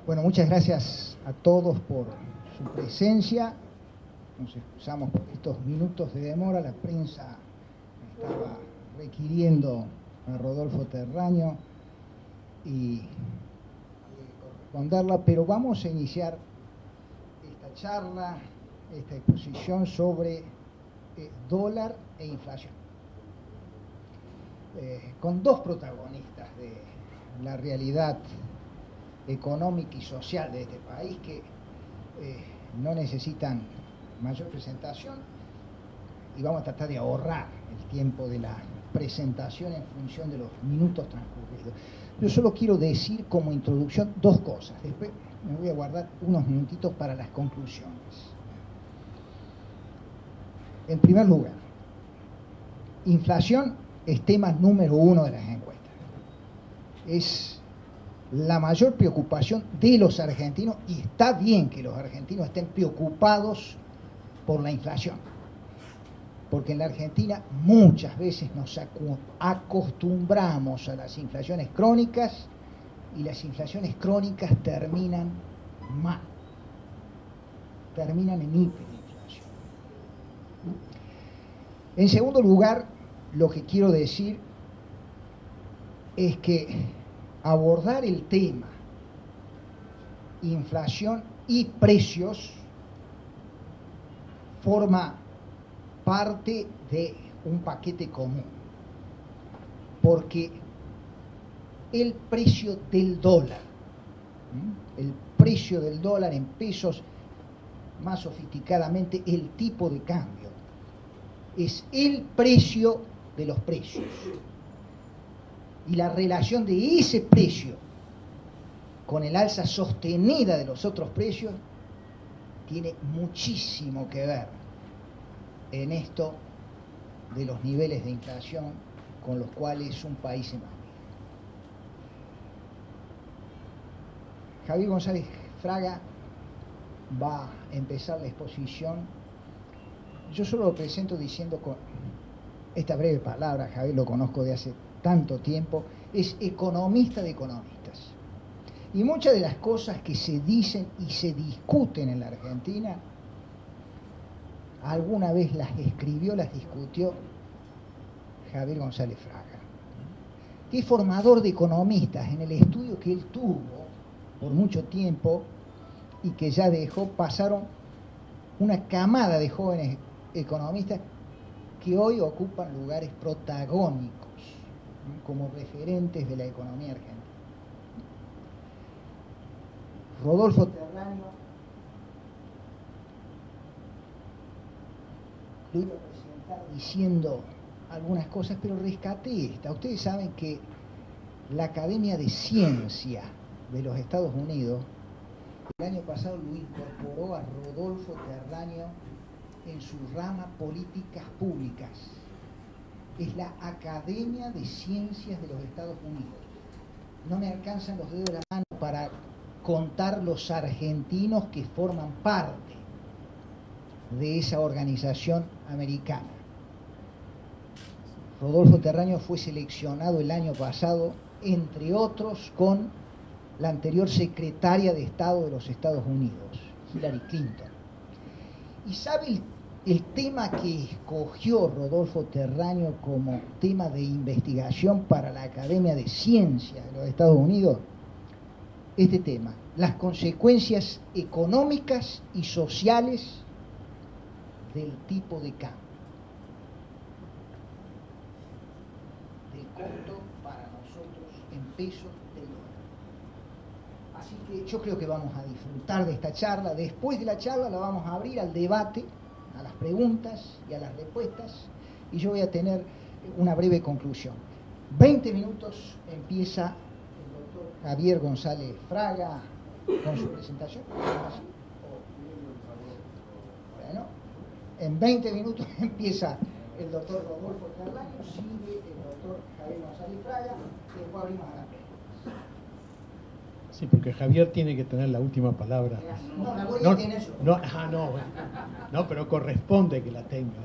Bueno, muchas gracias a todos por su presencia. Nos excusamos por estos minutos de demora. La prensa estaba requiriendo a Rodolfo Terraño y corresponderla, pero vamos a iniciar esta charla, esta exposición sobre dólar e inflación. Con dos protagonistas de la realidad económica y social de este país que no necesitan mayor presentación, y vamos a tratar de ahorrar el tiempo de la presentación en función de los minutos transcurridos. Yo solo quiero decir como introducción dos cosas, después me voy a guardar unos minutitos para las conclusiones. En primer lugar, inflación es tema número uno de las encuestas. Es la mayor preocupación de los argentinos, y está bien que los argentinos estén preocupados por la inflación, porque en la Argentina muchas veces nos acostumbramos a las inflaciones crónicas, y las inflaciones crónicas terminan mal, terminan en hiperinflación. En segundo lugar, lo que quiero decir es que abordar el tema inflación y precios forma parte de un paquete común, porque el precio del dólar, el precio del dólar en pesos, más sofisticadamente el tipo de cambio, es el precio de los precios. Y la relación de ese precio con el alza sostenida de los otros precios tiene muchísimo que ver en esto de los niveles de inflación con los cuales un país se maneja. Javier González Fraga va a empezar la exposición. Yo solo lo presento diciendo con esta breve palabra. Javier lo conozco de hace tanto tiempo, es economista de economistas. Y muchas de las cosas que se dicen y se discuten en la Argentina, alguna vez las escribió, las discutió Javier González Fraga, que es formador de economistas. En el estudio que él tuvo por mucho tiempo y que ya dejó, pasaron una camada de jóvenes economistas que hoy ocupan lugares protagónicos como referentes de la economía argentina. Rodolfo Terraño lo iba a presentar diciendo algunas cosas, pero rescaté esta. Ustedes saben que la Academia de Ciencia de los Estados Unidos el año pasado lo incorporó a Rodolfo Terraño en su rama políticas públicas. Es la Academia de Ciencias de los Estados Unidos. No me alcanzan los dedos de la mano para contar los argentinos que forman parte de esa organización americana. Rodolfo Terraño fue seleccionado el año pasado, entre otros, con la anterior secretaria de Estado de los Estados Unidos, Hillary Clinton. ¿Y sabe el tema que escogió Rodolfo Terraño como tema de investigación para la Academia de Ciencias de los Estados Unidos? Este tema, las consecuencias económicas y sociales del tipo de cambio, del costo para nosotros en pesos del dólar. Así que yo creo que vamos a disfrutar de esta charla. Después de la charla la vamos a abrir al debate, a las preguntas y a las respuestas, y yo voy a tener una breve conclusión. 20 minutos empieza el doctor Javier González Fraga con su presentación. Bueno, en 20 minutos empieza el doctor Rodolfo Terraño, sigue el doctor Javier González Fraga, y después abrimos a la pregunta. Sí, porque Javier tiene que tener la última palabra. No, la voy a tener yo. No, pero corresponde que la tenga.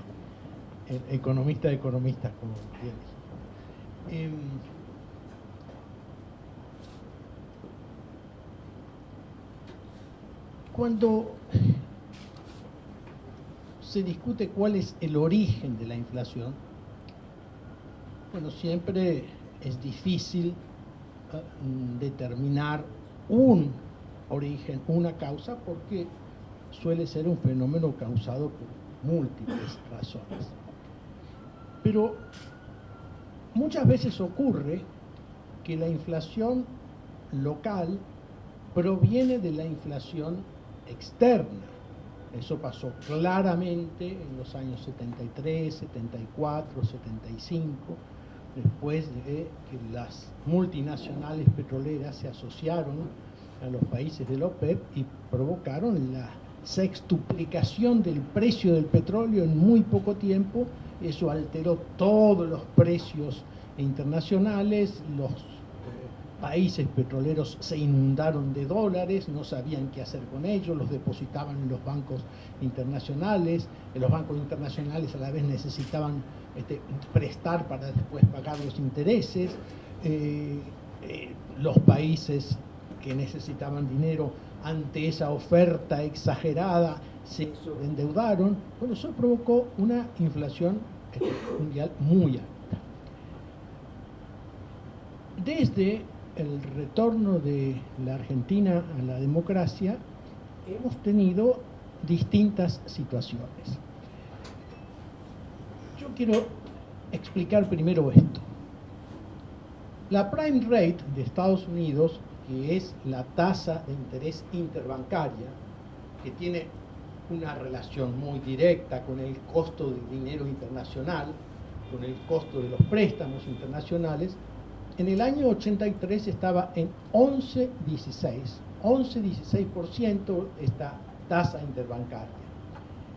El economista de economistas, como bien dijiste. Cuando se discute cuál es el origen de la inflación, bueno, siempre es difícil determinar un origen, una causa, porque suele ser un fenómeno causado por múltiples razones. Pero muchas veces ocurre que la inflación local proviene de la inflación externa. Eso pasó claramente en los años 73, 74, 75, después de que las multinacionales petroleras se asociaron a los países de la OPEP y provocaron la sextuplicación del precio del petróleo en muy poco tiempo. Eso alteró todos los precios internacionales, los países petroleros se inundaron de dólares, no sabían qué hacer con ellos, los depositaban en los bancos internacionales, los bancos internacionales a la vez necesitaban prestar para después pagar los intereses, los países que necesitaban dinero ante esa oferta exagerada se endeudaron. Bueno, eso provocó una inflación mundial muy alta. Desde el retorno de la Argentina a la democracia, hemos tenido distintas situaciones. Yo quiero explicar primero esto. La prime rate de Estados Unidos, que es la tasa de interés interbancaria, que tiene una relación muy directa con el costo del dinero internacional, con el costo de los préstamos internacionales, en el año 83 estaba en 11,16% esta tasa interbancaria.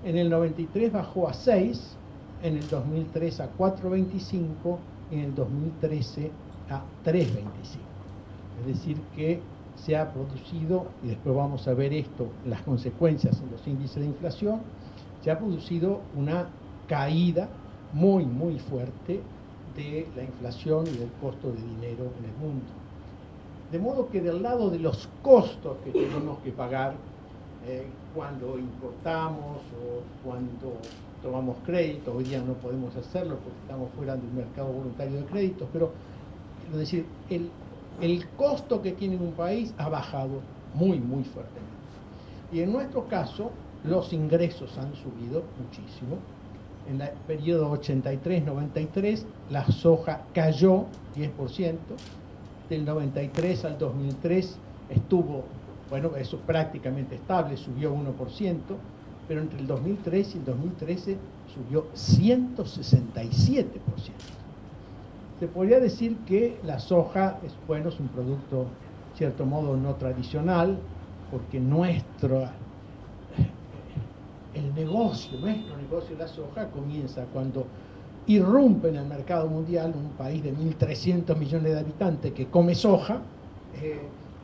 En el 93 bajó a 6, en el 2003 a 4,25 y en el 2013 a 3,25. Es decir que se ha producido, y después vamos a ver esto, las consecuencias en los índices de inflación, se ha producido una caída muy, muy fuerte de la inflación y del costo de dinero en el mundo. De modo que del lado de los costos que tenemos que pagar cuando importamos o cuando tomamos crédito, hoy día no podemos hacerlo porque estamos fuera del mercado voluntario de créditos, pero es decir, el costo que tiene un país ha bajado muy, muy fuertemente. Y en nuestro caso, los ingresos han subido muchísimo. En el periodo 83-93, la soja cayó 10%, del 93 al 2003 estuvo, bueno, eso prácticamente estable, subió 1%, pero entre el 2003 y el 2013 subió 167%. Se podría decir que la soja es, bueno, es un producto, de cierto modo, no tradicional, porque nuestro negocio de la soja comienza cuando irrumpe en el mercado mundial un país de 1.300 millones de habitantes que come soja,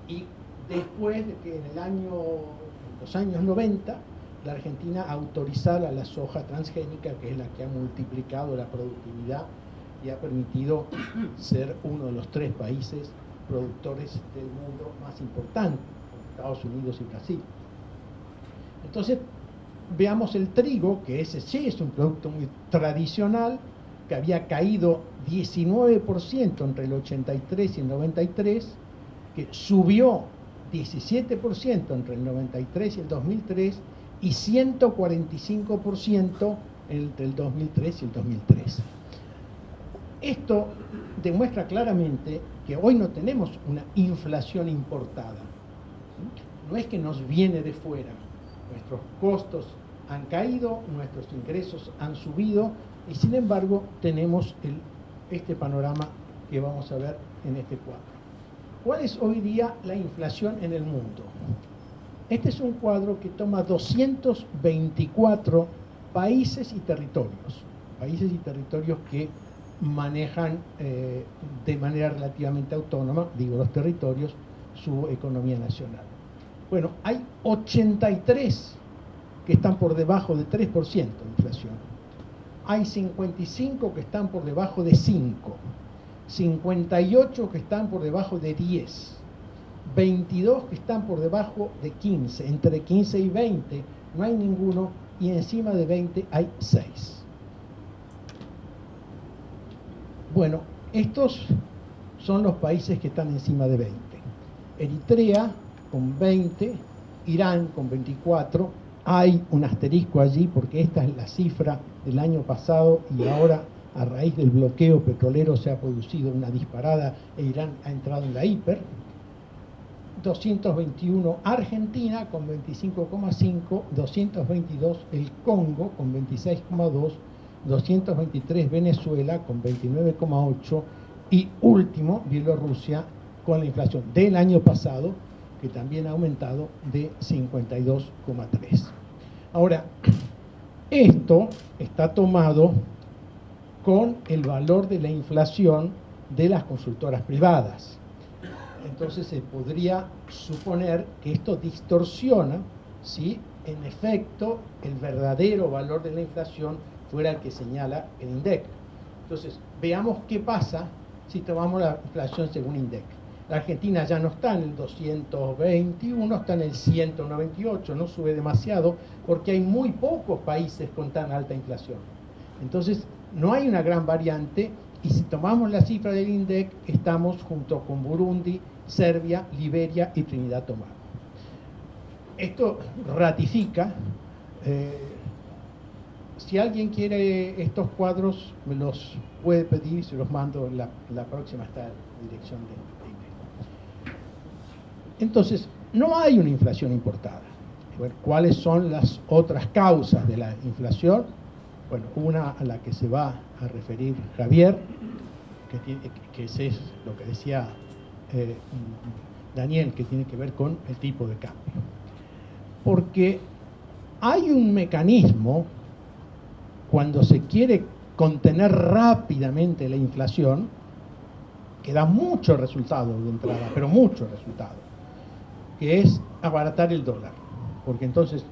y después de que en los años 90, la Argentina autorizara la soja transgénica, que es la que ha multiplicado la productividad y ha permitido ser uno de los 3 países productores del mundo más importantes, Estados Unidos y Brasil. Entonces, veamos el trigo, que ese sí es un producto muy tradicional, que había caído 19% entre el 83 y el 93, que subió 17% entre el 93 y el 2003 y 145% entre el 2003 y el 2013. Esto demuestra claramente que hoy no tenemos una inflación importada. No es que nos viene de fuera. Nuestros costos han caído, nuestros ingresos han subido y sin embargo tenemos este panorama que vamos a ver en este cuadro. ¿Cuál es hoy día la inflación en el mundo? Este es un cuadro que toma 224 países y territorios que manejan de manera relativamente autónoma, digo los territorios, su economía nacional. Bueno, hay 83 que están por debajo de 3% de inflación. Hay 55 que están por debajo de 5, 58 que están por debajo de 10, 22 que están por debajo de 15, entre 15 y 20 no hay ninguno, y encima de 20 hay 6. Bueno, estos son los países que están encima de 20. Eritrea con 20, Irán con 24, hay un asterisco allí porque esta es la cifra del año pasado y ahora a raíz del bloqueo petrolero se ha producido una disparada e Irán ha entrado en la hiper. 221 Argentina con 25,5, 222 el Congo con 26,2, 223 Venezuela con 29,8 y último Bielorrusia con la inflación del año pasado, que también ha aumentado, de 52,3. Ahora, esto está tomado con el valor de la inflación de las consultoras privadas. Entonces se podría suponer que esto distorsiona si en efecto el verdadero valor de la inflación fuera el que señala el INDEC. Entonces, veamos qué pasa si tomamos la inflación según INDEC. La Argentina ya no está en el 221, está en el 198, no sube demasiado porque hay muy pocos países con tan alta inflación. Entonces, no hay una gran variante y si tomamos la cifra del INDEC, estamos junto con Burundi, Serbia, Liberia y Trinidad y Tobago. Esto ratifica, si alguien quiere estos cuadros, me los puede pedir, se los mando, la próxima está en la dirección de INDEC. Entonces, no hay una inflación importada. Bueno, ¿cuáles son las otras causas de la inflación? Bueno, una a la que se va a referir Javier, que ese es lo que decía Daniel, que tiene que ver con el tipo de cambio. Porque hay un mecanismo cuando se quiere contener rápidamente la inflación que da mucho resultado de entrada, pero mucho resultado, que es abaratar el dólar, porque entonces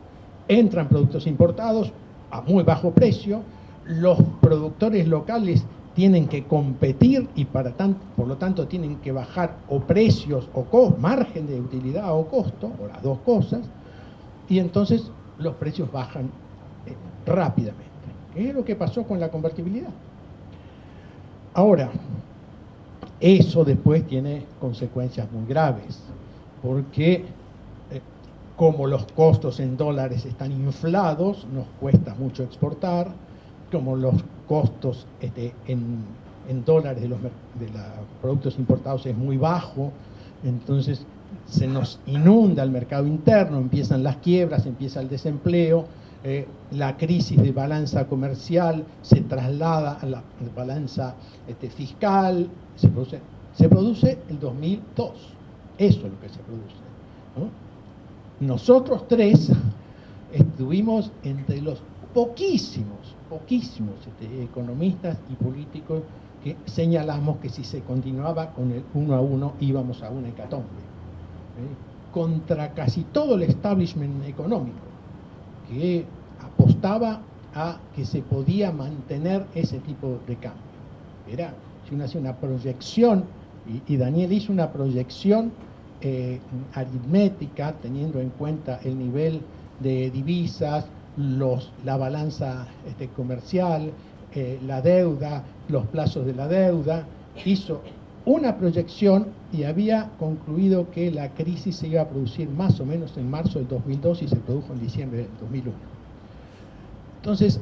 entran productos importados a muy bajo precio, los productores locales tienen que competir y por lo tanto tienen que bajar o precios o margen de utilidad o costo, o las dos cosas, y entonces los precios bajan rápidamente. ¿Qué es lo que pasó con la convertibilidad? Ahora, eso después tiene consecuencias muy graves, porque como los costos en dólares están inflados, nos cuesta mucho exportar, como los costos en dólares de los productos importados es muy bajo, entonces se nos inunda el mercado interno, empiezan las quiebras, empieza el desempleo, la crisis de balanza comercial se traslada a la balanza fiscal, se produce el 2002, eso es lo que se produce, ¿no? Nosotros tres estuvimos entre los poquísimos economistas y políticos que señalamos que si se continuaba con el 1 a 1 íbamos a una hecatombe, contra casi todo el establishment económico, que apostaba a que se podía mantener ese tipo de cambio. Era, si uno hace una proyección, y Daniel hizo una proyección aritmética, teniendo en cuenta el nivel de divisas, la balanza comercial, la deuda, los plazos de la deuda, hizo una proyección y había concluido que la crisis se iba a producir más o menos en marzo del 2002 y se produjo en diciembre del 2001. Entonces,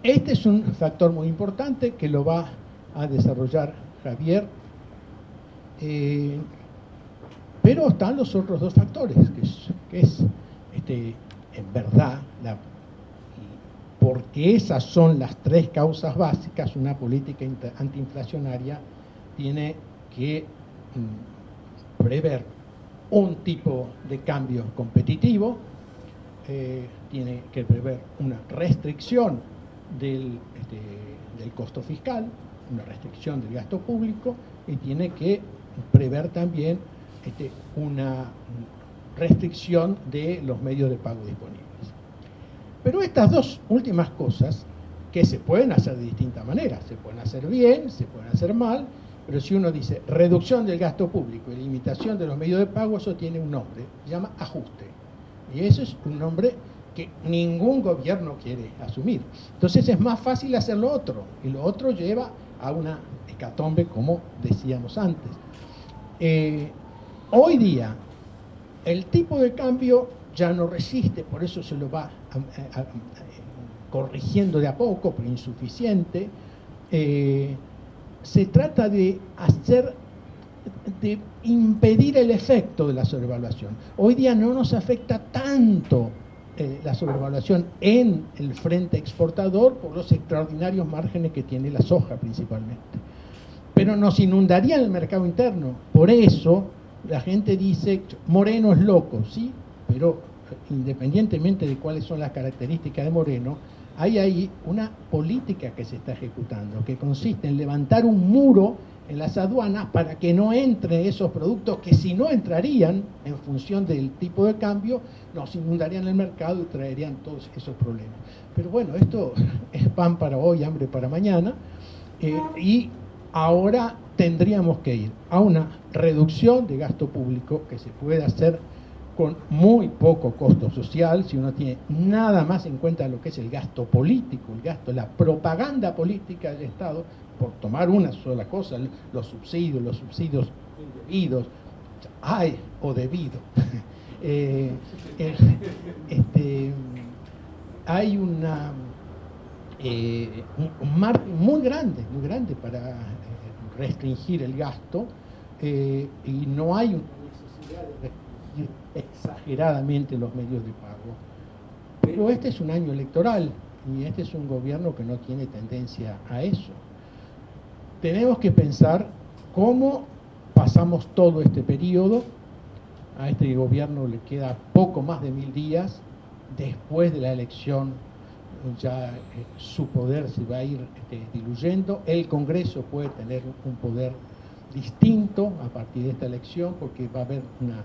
este es un factor muy importante que lo va a desarrollar Javier, pero están los otros dos factores, que es en verdad, porque esas son las tres causas básicas, una política antiinflacionaria tiene que prever un tipo de cambio competitivo, tiene que prever una restricción del costo fiscal, una restricción del gasto público y tiene que prever también una restricción de los medios de pago disponibles. Pero estas dos últimas cosas, que se pueden hacer de distintas maneras, se pueden hacer bien, se pueden hacer mal, Pero si uno dice reducción del gasto público y limitación de los medios de pago, eso tiene un nombre, se llama ajuste. Y eso es un nombre que ningún gobierno quiere asumir. Entonces es más fácil hacer lo otro, y lo otro lleva a una hecatombe, como decíamos antes. Hoy día, el tipo de cambio ya no resiste, por eso se lo va corrigiendo de a poco, pero insuficiente. Se trata de impedir el efecto de la sobrevaluación. Hoy día no nos afecta tanto la sobrevaluación en el frente exportador por los extraordinarios márgenes que tiene la soja principalmente. Pero nos inundaría el mercado interno. Por eso la gente dice, Moreno es loco, ¿sí? Pero independientemente de cuáles son las características de Moreno, hay ahí una política que se está ejecutando, que consiste en levantar un muro en las aduanas para que no entren esos productos que, si no entrarían en función del tipo de cambio, nos inundarían el mercado y traerían todos esos problemas. Pero bueno, esto es pan para hoy, hambre para mañana, y ahora tendríamos que ir a una reducción de gasto público que se puede hacer con muy poco costo social, si uno tiene nada más en cuenta lo que es el gasto político, el gasto, la propaganda política del Estado, por tomar una sola cosa, los subsidios indebidos, o debido. Hay un margen muy grande para restringir el gasto, y no hay una necesidad de restringir exageradamente los medios de pago. Pero este es un año electoral y este es un gobierno que no tiene tendencia a eso. Tenemos que pensar cómo pasamos todo este periodo. A este gobierno le queda poco más de 1000 días. Después de la elección ya su poder se va a ir diluyendo. El Congreso puede tener un poder distinto a partir de esta elección, porque va a haber una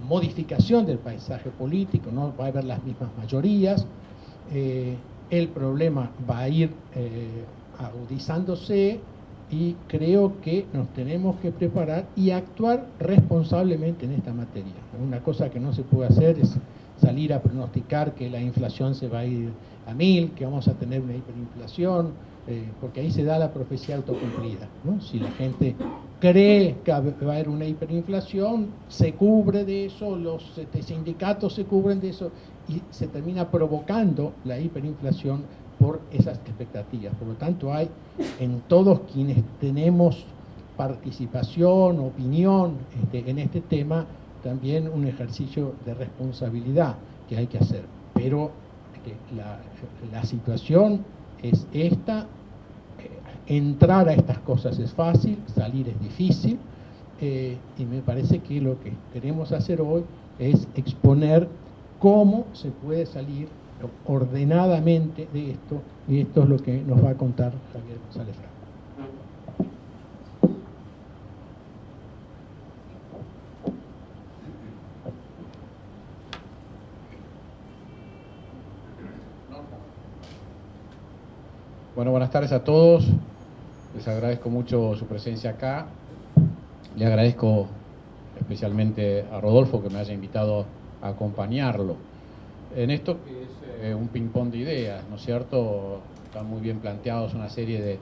modificación del paisaje político, no va a haber las mismas mayorías, el problema va a ir agudizándose, y creo que nos tenemos que preparar y actuar responsablemente en esta materia. Una cosa que no se puede hacer es salir a pronosticar que la inflación se va a ir a 1000, que vamos a tener una hiperinflación, porque ahí se da la profecía autocumplida, ¿no? Si la gente cree que va a haber una hiperinflación, se cubre de eso, los sindicatos se cubren de eso, y se termina provocando la hiperinflación por esas expectativas. Por lo tanto, hay en todos quienes tenemos participación, opinión en este tema, también un ejercicio de responsabilidad que hay que hacer. Pero la situación es esta. Entrar a estas cosas es fácil, salir es difícil, y me parece que lo que queremos hacer hoy es exponer cómo se puede salir ordenadamente de esto, y esto es lo que nos va a contar Javier González Franco. Bueno, buenas tardes a todos. Les agradezco mucho su presencia acá. Le agradezco especialmente a Rodolfo que me haya invitado a acompañarlo en esto que es un ping-pong de ideas, ¿no es cierto? Están muy bien planteados una serie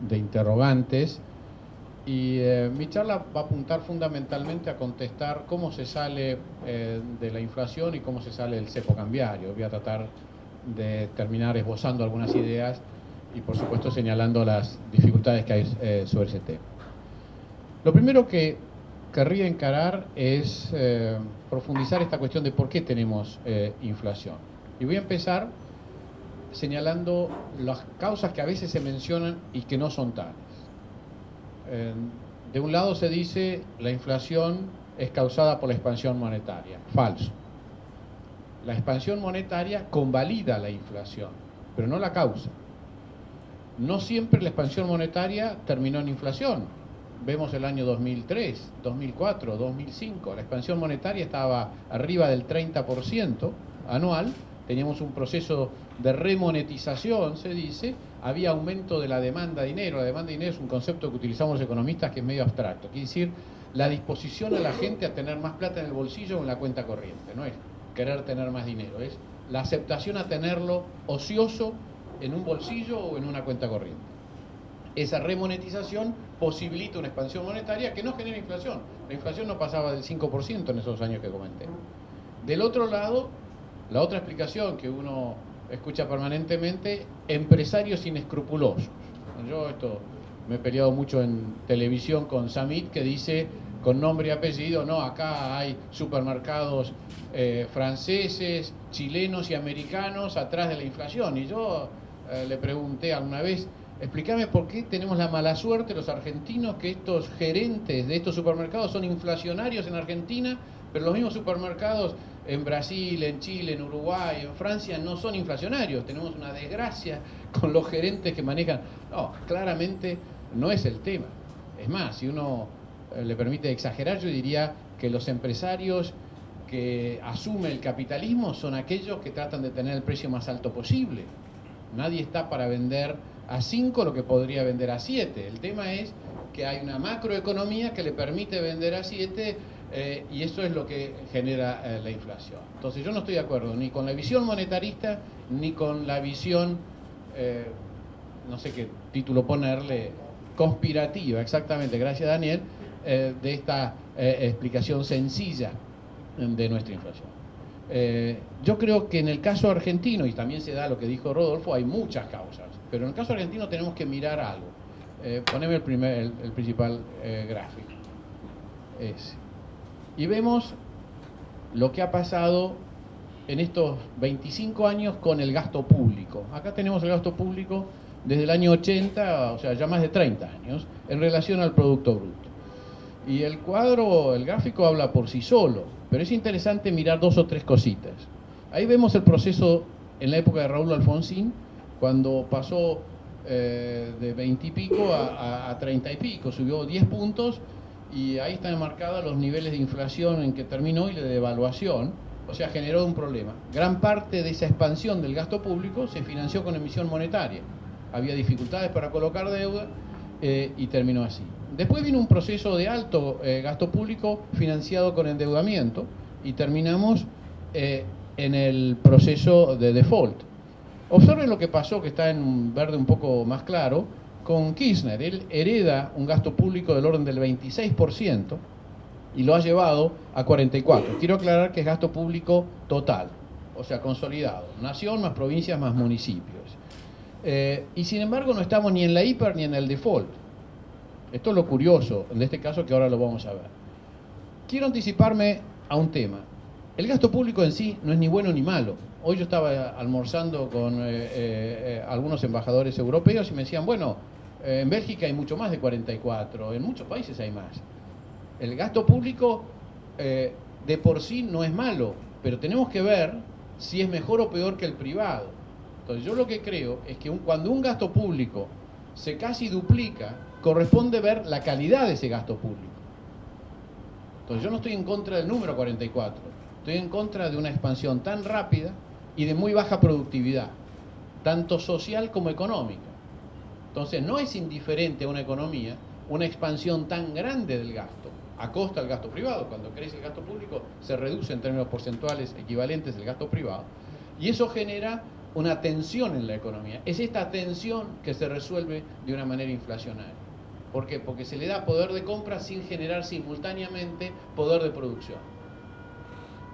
de interrogantes, y mi charla va a apuntar fundamentalmente a contestar cómo se sale de la inflación y cómo se sale del cepo cambiario. Voy a tratar de terminar esbozando algunas ideas y por supuesto señalando las dificultades que hay sobre ese tema. Lo primero que querría encarar es profundizar esta cuestión de por qué tenemos inflación. Y voy a empezar señalando las causas que a veces se mencionan y que no son tales. De un lado se dice la inflación es causada por la expansión monetaria. Falso. La expansión monetaria convalida la inflación, pero no la causa. No siempre la expansión monetaria terminó en inflación. Vemos el año 2003, 2004, 2005. La expansión monetaria estaba arriba del 30% anual. Teníamos un proceso de remonetización, se dice, había aumento de la demanda de dinero. La demanda de dinero es un concepto que utilizamos los economistas que es medio abstracto. Quiere decir, la disposición a la gente a tener más plata en el bolsillo o en la cuenta corriente. No es querer tener más dinero, es la aceptación a tenerlo ocioso en un bolsillo o en una cuenta corriente. Esa remonetización posibilita una expansión monetaria que no genera inflación. La inflación no pasaba del 5% en esos años que comenté. Del otro lado, la otra explicación que uno escucha permanentemente, empresarios inescrupulosos. Yo esto me he peleado mucho en televisión con Samit, que dice con nombre y apellido, no, acá hay supermercados franceses, chilenos y americanos atrás de la inflación. Y yo le pregunté alguna vez, explícame por qué tenemos la mala suerte los argentinos que estos gerentes de estos supermercados son inflacionarios en Argentina, pero los mismos supermercados en Brasil, en Chile, en Uruguay, en Francia no son inflacionarios. Tenemos una desgracia con los gerentes que manejan. No, claramente no es el tema. Es más, si uno le permite exagerar, yo diría que los empresarios que asumen el capitalismo son aquellos que tratan de tener el precio más alto posible. Nadie está para vender a 5 lo que podría vender a 7. El tema es que hay una macroeconomía que le permite vender a 7 y eso es lo que genera la inflación. Entonces yo no estoy de acuerdo ni con la visión monetarista ni con la visión, no sé qué título ponerle, conspirativa, exactamente, gracias Daniel, de esta explicación sencilla de nuestra inflación. Yo creo que en el caso argentino, y también se da lo que dijo Rodolfo, hay muchas causas, pero en el caso argentino tenemos que mirar algo. Poneme el principal gráfico. Ese. Y vemos lo que ha pasado en estos 25 años con el gasto público. Acá tenemos el gasto público desde el año 80, o sea, ya más de 30 años, en relación al Producto Bruto. Y el cuadro, el gráfico habla por sí solo, pero es interesante mirar 2 o 3 cositas. Ahí vemos el proceso en la época de Raúl Alfonsín, cuando pasó de 20 y pico a 30 y pico, subió 10 puntos, y ahí están marcados los niveles de inflación en que terminó y de devaluación, o sea, generó un problema. Gran parte de esa expansión del gasto público se financió con emisión monetaria. Había dificultades para colocar deuda y terminó así. Después vino un proceso de alto gasto público financiado con endeudamiento y terminamos en el proceso de default. Observen lo que pasó, que está en un verde un poco más claro, con Kirchner. Él hereda un gasto público del orden del 26% y lo ha llevado a 44%. Quiero aclarar que es gasto público total, o sea, consolidado. Nación más provincias más municipios. Y sin embargo no estamos ni en la hiper ni en el default. Esto es lo curioso en este caso, que ahora lo vamos a ver. Quiero anticiparme a un tema. El gasto público en sí no es ni bueno ni malo. Hoy yo estaba almorzando con algunos embajadores europeos y me decían, bueno, en Bélgica hay mucho más de 44, en muchos países hay más. El gasto público de por sí no es malo, pero tenemos que ver si es mejor o peor que el privado. Entonces yo lo que creo es que cuando un gasto público se casi duplica, corresponde ver la calidad de ese gasto público. Entonces yo no estoy en contra del número 44, estoy en contra de una expansión tan rápida y de muy baja productividad, tanto social como económica. Entonces no es indiferente a una economía una expansión tan grande del gasto, a costa del gasto privado. Cuando crece el gasto público se reduce en términos porcentuales equivalentes el gasto privado, y eso genera una tensión en la economía. Es esta tensión que se resuelve de una manera inflacionaria. ¿Por qué? Porque se le da poder de compra sin generar simultáneamente poder de producción.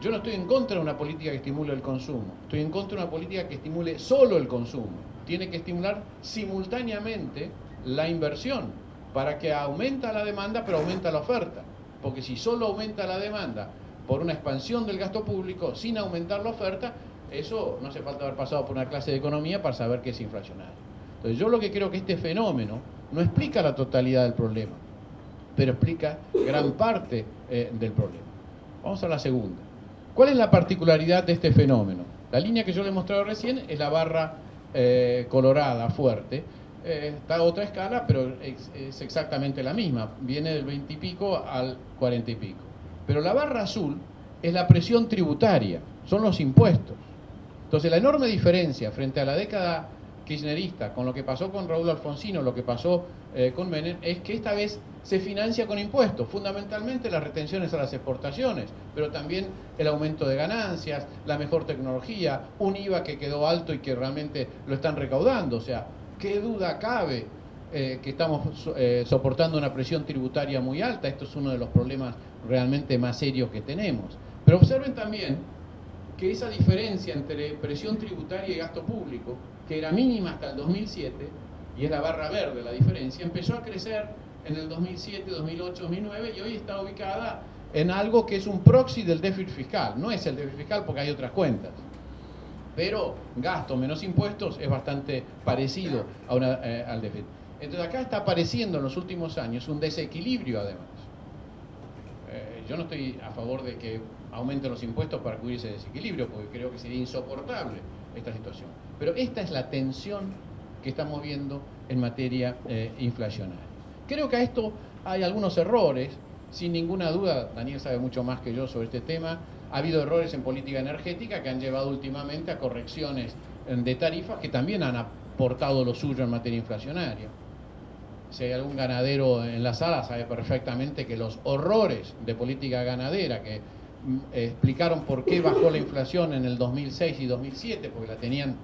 Yo no estoy en contra de una política que estimule el consumo, estoy en contra de una política que estimule solo el consumo. Tiene que estimular simultáneamente la inversión, para que aumenta la demanda, pero aumenta la oferta. Porque si solo aumenta la demanda por una expansión del gasto público sin aumentar la oferta, eso no hace falta haber pasado por una clase de economía para saber que es inflacionario. Entonces yo lo que creo que este fenómeno no explica la totalidad del problema, pero explica gran parte del problema. Vamos a la segunda. ¿Cuál es la particularidad de este fenómeno? La línea que yo le he mostrado recién es la barra colorada, fuerte. Está a otra escala, pero es exactamente la misma. Viene del 20 y pico al 40 y pico. Pero la barra azul es la presión tributaria, son los impuestos. Entonces la enorme diferencia frente a la década kirchnerista, con lo que pasó con Raúl Alfonsino, lo que pasó con Menem, es que esta vez se financia con impuestos, fundamentalmente las retenciones a las exportaciones, pero también el aumento de ganancias, la mejor tecnología, un IVA que quedó alto y que realmente lo están recaudando. O sea, ¿qué duda cabe que estamos soportando una presión tributaria muy alta? Esto es uno de los problemas realmente más serios que tenemos. Pero observen también que esa diferencia entre presión tributaria y gasto público, que era mínima hasta el 2007, y es la barra verde la diferencia, empezó a crecer en el 2007, 2008, 2009 y hoy está ubicada en algo que es un proxy del déficit fiscal. No es el déficit fiscal porque hay otras cuentas, pero gasto menos impuestos es bastante parecido a al déficit. Entonces acá está apareciendo en los últimos años un desequilibrio además. Yo no estoy a favor de que aumenten los impuestos para cubrir ese desequilibrio, porque creo que sería insoportable esta situación. Pero esta es la tensión que estamos viendo en materia inflacionaria. Creo que a esto hay algunos errores, sin ninguna duda. Daniel sabe mucho más que yo sobre este tema. Ha habido errores en política energética que han llevado últimamente a correcciones de tarifas que también han aportado lo suyo en materia inflacionaria. Si hay algún ganadero en la sala, sabe perfectamente que los horrores de política ganadera que explicaron por qué bajó la inflación en el 2006 y 2007, porque la tenían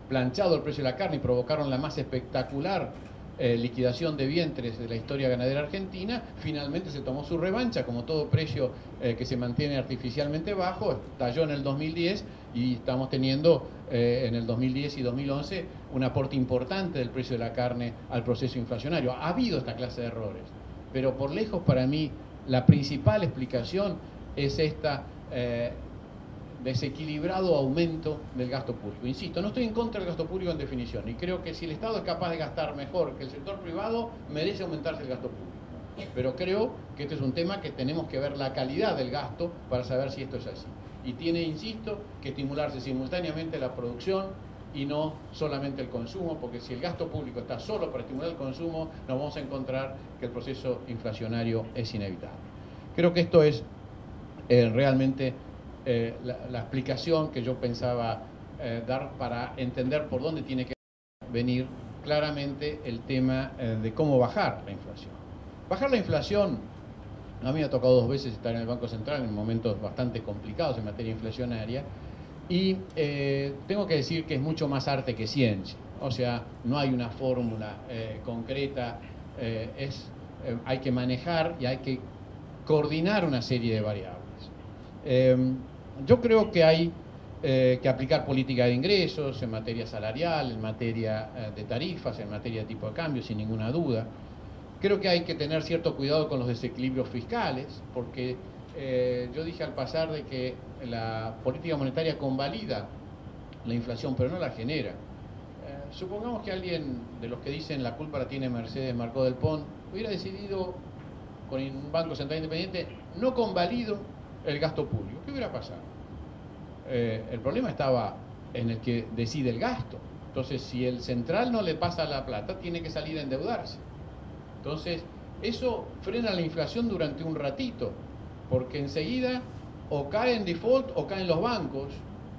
planchado el precio de la carne y provocaron la más espectacular liquidación de vientres de la historia ganadera argentina, finalmente se tomó su revancha, como todo precio que se mantiene artificialmente bajo, estalló en el 2010 y estamos teniendo en el 2010 y 2011 un aporte importante del precio de la carne al proceso inflacionario. Ha habido esta clase de errores, pero por lejos para mí la principal explicación es esta desequilibrado aumento del gasto público. Insisto, no estoy en contra del gasto público en definición, y creo que si el Estado es capaz de gastar mejor que el sector privado, merece aumentarse el gasto público. Pero creo que este es un tema que tenemos que ver la calidad del gasto para saber si esto es así. Y tiene, insisto, que estimularse simultáneamente la producción y no solamente el consumo, porque si el gasto público está solo para estimular el consumo, nos vamos a encontrar que el proceso inflacionario es inevitable. Creo que esto es realmente la explicación que yo pensaba dar para entender por dónde tiene que venir claramente el tema de cómo bajar la inflación. Bajar la inflación, a mí me ha tocado 2 veces estar en el Banco Central en momentos bastante complicados en materia inflacionaria, y tengo que decir que es mucho más arte que ciencia. O sea, no hay una fórmula concreta, hay que manejar y hay que coordinar una serie de variables. Yo creo que hay que aplicar política de ingresos en materia salarial, en materia de tarifas, en materia de tipo de cambio, sin ninguna duda. Creo que hay que tener cierto cuidado con los desequilibrios fiscales, porque yo dije al pasar de que la política monetaria convalida la inflación, pero no la genera. Supongamos que alguien de los que dicen la culpa la tiene Mercedes Marcó del Pont hubiera decidido con un Banco Central Independiente no convalido el gasto público. ¿Qué hubiera pasado? El problema estaba en el que decide el gasto. Entonces, si el central no le pasa la plata, tiene que salir a endeudarse. Entonces, eso frena la inflación durante un ratito, porque enseguida o cae en default o caen los bancos,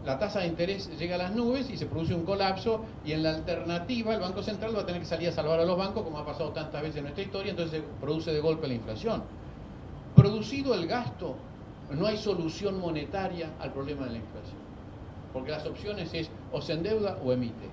la tasa de interés llega a las nubes y se produce un colapso, y en la alternativa el Banco Central va a tener que salir a salvar a los bancos, como ha pasado tantas veces en nuestra historia. Entonces se produce de golpe la inflación. Producido el gasto, no hay solución monetaria al problema de la inflación, porque las opciones es o se endeuda o emite,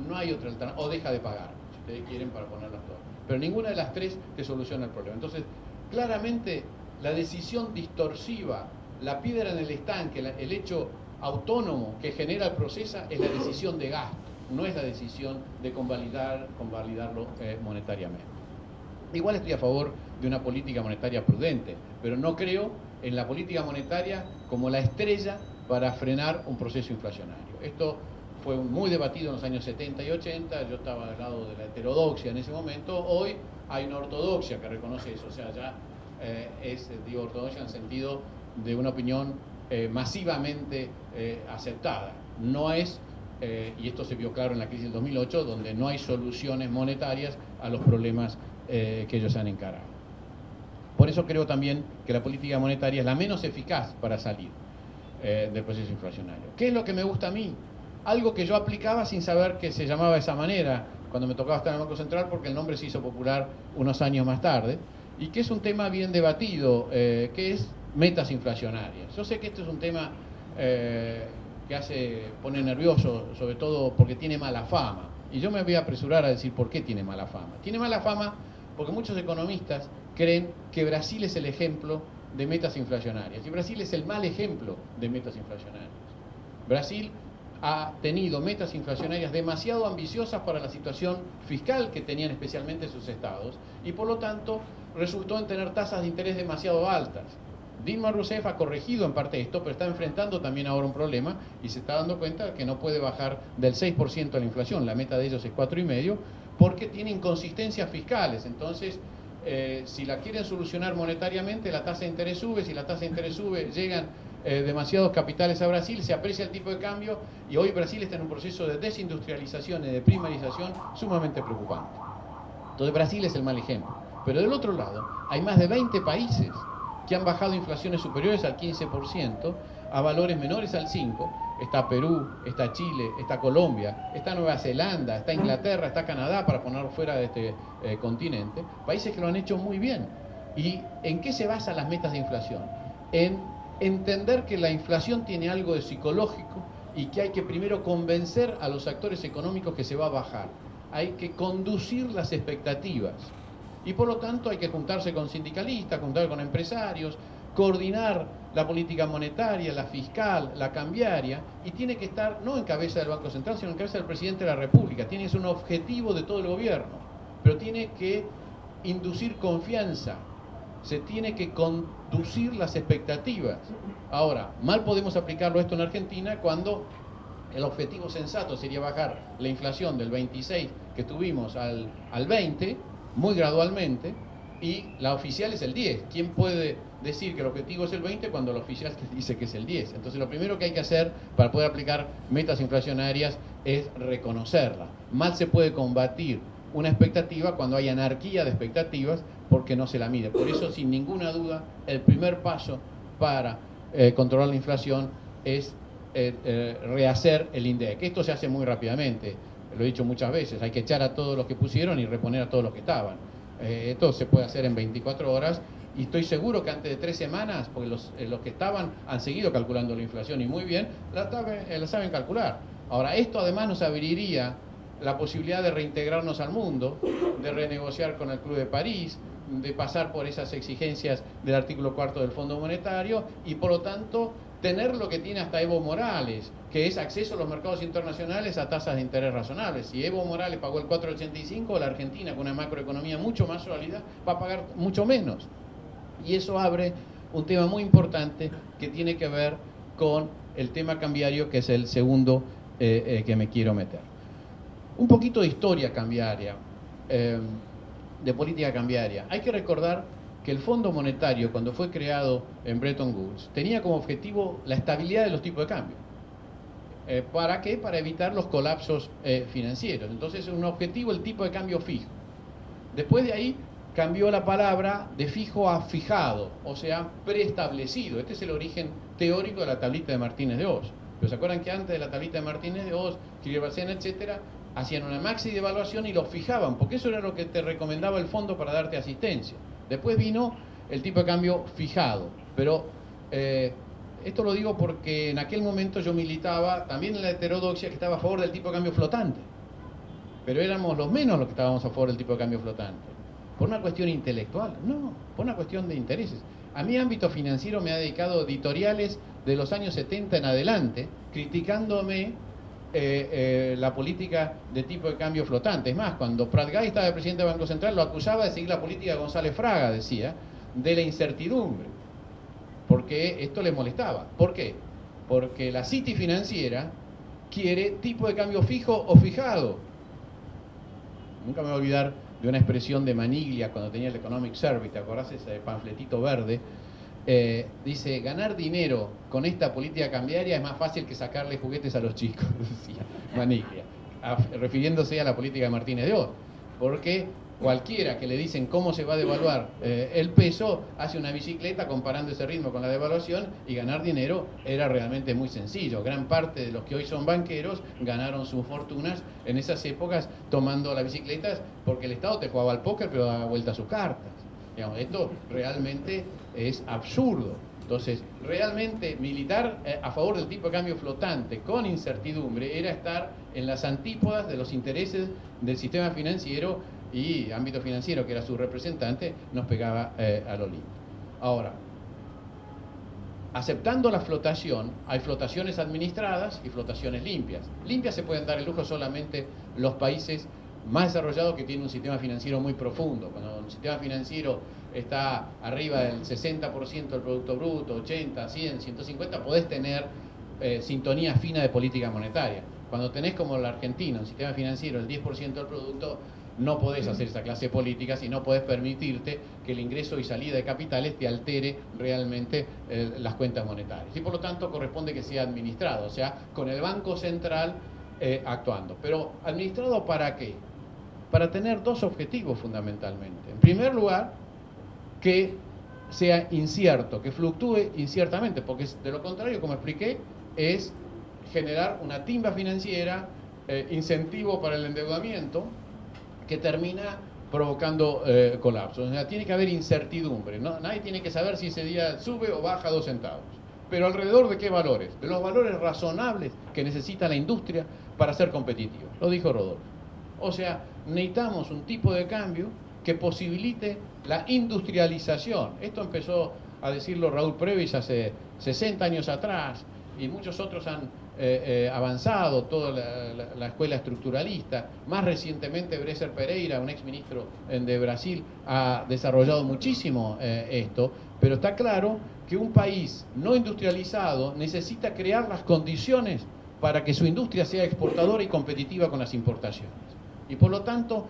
no hay otra alternativa, o deja de pagar, si ustedes quieren, para ponerlas todas, pero ninguna de las tres te soluciona el problema. Entonces, claramente la decisión distorsiva, la piedra en el estanque, el hecho autónomo que genera el proceso es la decisión de gasto, no es la decisión de convalidarlo monetariamente. Igual estoy a favor de una política monetaria prudente, pero no creo en la política monetaria como la estrella para frenar un proceso inflacionario. Esto fue muy debatido en los años 70 y 80, yo estaba al lado de la heterodoxia en ese momento. Hoy hay una ortodoxia que reconoce eso, o sea, ya digo ortodoxia en el sentido de una opinión masivamente aceptada. No es, y esto se vio claro en la crisis del 2008, donde no hay soluciones monetarias a los problemas que ellos han encarado. Por eso creo también que la política monetaria es la menos eficaz para salir. del proceso inflacionario. ¿Qué es lo que me gusta a mí? Algo que yo aplicaba sin saber que se llamaba de esa manera cuando me tocaba estar en el Banco Central, porque el nombre se hizo popular unos años más tarde, y que es un tema bien debatido, que es metas inflacionarias. Yo sé que este es un tema que pone nervioso, sobre todo porque tiene mala fama, y yo me voy a apresurar a decir por qué tiene mala fama. Tiene mala fama porque muchos economistas creen que Brasil es el ejemplo de metas inflacionarias, y Brasil es el mal ejemplo de metas inflacionarias. Brasil ha tenido metas inflacionarias demasiado ambiciosas para la situación fiscal que tenían especialmente sus estados, y por lo tanto resultó en tener tasas de interés demasiado altas. Dilma Rousseff ha corregido en parte esto, pero está enfrentando también ahora un problema y se está dando cuenta que no puede bajar del 6% la inflación, la meta de ellos es 4,5%, porque tiene inconsistencias fiscales. Entonces, si la quieren solucionar monetariamente, la tasa de interés sube, si la tasa de interés sube, llegan demasiados capitales a Brasil, se aprecia el tipo de cambio, y hoy Brasil está en un proceso de desindustrialización y de primarización sumamente preocupante. Entonces Brasil es el mal ejemplo. Pero del otro lado, hay más de 20 países que han bajado inflaciones superiores al 15%, a valores menores al 5%. Está Perú, está Chile, está Colombia, está Nueva Zelanda, está Inglaterra, está Canadá, para ponerlo fuera de este continente. Países que lo han hecho muy bien. ¿Y en qué se basan las metas de inflación? En entender que la inflación tiene algo de psicológico y que hay que primero convencer a los actores económicos que se va a bajar. Hay que conducir las expectativas. Y por lo tanto hay que juntarse con sindicalistas, juntarse con empresarios, coordinar la política monetaria, la fiscal, la cambiaria, y tiene que estar no en cabeza del Banco Central, sino en cabeza del Presidente de la República. Tiene que ser un objetivo de todo el gobierno, pero tiene que inducir confianza, se tiene que conducir las expectativas. Ahora, mal podemos aplicarlo esto en Argentina cuando el objetivo sensato sería bajar la inflación del 26 que tuvimos al 20, muy gradualmente, y la oficial es el 10. ¿Quién puede decir que el objetivo es el 20 cuando la oficial dice que es el 10? Entonces lo primero que hay que hacer para poder aplicar metas inflacionarias es reconocerla. Mal se puede combatir una expectativa cuando hay anarquía de expectativas porque no se la mide. Por eso, sin ninguna duda, el primer paso para controlar la inflación es rehacer el INDEC. Esto se hace muy rápidamente, lo he dicho muchas veces, hay que echar a todos los que pusieron y reponer a todos los que estaban. Esto se puede hacer en 24 horas y estoy seguro que antes de 3 semanas, porque los que estaban han seguido calculando la inflación y muy bien, la saben calcular. Ahora, esto además nos abriría la posibilidad de reintegrarnos al mundo, de renegociar con el Club de París, de pasar por esas exigencias del artículo 4 del Fondo Monetario y por lo tanto tener lo que tiene hasta Evo Morales, que es acceso a los mercados internacionales a tasas de interés razonables. Si Evo Morales pagó el 4,85, la Argentina, con una macroeconomía mucho más sólida, va a pagar mucho menos. Y eso abre un tema muy importante que tiene que ver con el tema cambiario, que es el segundo que me quiero meter. Un poquito de historia cambiaria, de política cambiaria. Hay que recordar que el Fondo Monetario, cuando fue creado en Bretton Woods, tenía como objetivo la estabilidad de los tipos de cambio. ¿Para qué? Para evitar los colapsos financieros. Entonces, un objetivo, el tipo de cambio fijo. Después de ahí, cambió la palabra de fijo a fijado, o sea, preestablecido. Este es el origen teórico de la tablita de Martínez de Oz. Pero ¿se acuerdan que antes de la tablita de Martínez de Oz, Kirchner, etcétera, hacían una maxi devaluación y lo fijaban? Porque eso era lo que te recomendaba el fondo para darte asistencia. Después vino el tipo de cambio fijado. Pero esto lo digo porque en aquel momento yo militaba también en la heterodoxia que estaba a favor del tipo de cambio flotante. Pero éramos los menos los que estábamos a favor del tipo de cambio flotante. ¿Por una cuestión intelectual? No, por una cuestión de intereses. A mi ámbito financiero me ha dedicado editoriales de los años 70 en adelante, criticándome la política de tipo de cambio flotante. Es más, cuando Prat Gay estaba de presidente del Banco Central, lo acusaba de seguir la política de González Fraga, decía, de la incertidumbre, porque esto le molestaba. ¿Por qué? Porque la City financiera quiere tipo de cambio fijo o fijado. Nunca me voy a olvidar de una expresión de Maniglia cuando tenía el Economic Survey, ¿te acordás ese panfletito verde? Dice, ganar dinero con esta política cambiaria es más fácil que sacarle juguetes a los chicos, decía Maniglia, refiriéndose a la política de Martínez de Oz, porque cualquiera que le dicen cómo se va a devaluar el peso, hace una bicicleta comparando ese ritmo con la devaluación, y ganar dinero era realmente muy sencillo. Gran parte de los que hoy son banqueros ganaron sus fortunas en esas épocas tomando las bicicletas, porque el Estado te jugaba al póker pero daba vuelta a sus cartas. Digamos, esto realmente es absurdo. Entonces, realmente militar a favor del tipo de cambio flotante con incertidumbre era estar en las antípodas de los intereses del sistema financiero, y ámbito financiero, que era su representante, nos pegaba a lo lindo. Ahora, aceptando la flotación, hay flotaciones administradas y flotaciones limpias. Limpias se pueden dar el lujo solamente los países más desarrollados que tienen un sistema financiero muy profundo. Cuando un sistema financiero está arriba del 60% del Producto Bruto, 80, 100, 150, podés tener sintonía fina de política monetaria. Cuando tenés como la Argentina un sistema financiero del 10% del producto, no podés hacer esa clase de políticas y no podés permitirte que el ingreso y salida de capitales te altere realmente las cuentas monetarias. Y por lo tanto corresponde que sea administrado, o sea, con el Banco Central actuando. Pero ¿administrado para qué? Para tener dos objetivos fundamentalmente. En primer lugar, que sea incierto, que fluctúe inciertamente, porque de lo contrario, como expliqué, es generar una timba financiera, incentivo para el endeudamiento, que termina provocando colapso. O sea, tiene que haber incertidumbre, ¿no? Nadie tiene que saber si ese día sube o baja 2 centavos. Pero ¿alrededor de qué valores? De los valores razonables que necesita la industria para ser competitiva. Lo dijo Rodolfo. O sea, necesitamos un tipo de cambio que posibilite la industrialización. Esto empezó a decirlo Raúl Previs hace 60 años atrás, y muchos otros han avanzado, toda la escuela estructuralista. Más recientemente Bresser Pereira, un exministro de Brasil, ha desarrollado muchísimo esto, pero está claro que un país no industrializado necesita crear las condiciones para que su industria sea exportadora y competitiva con las importaciones. Y por lo tanto,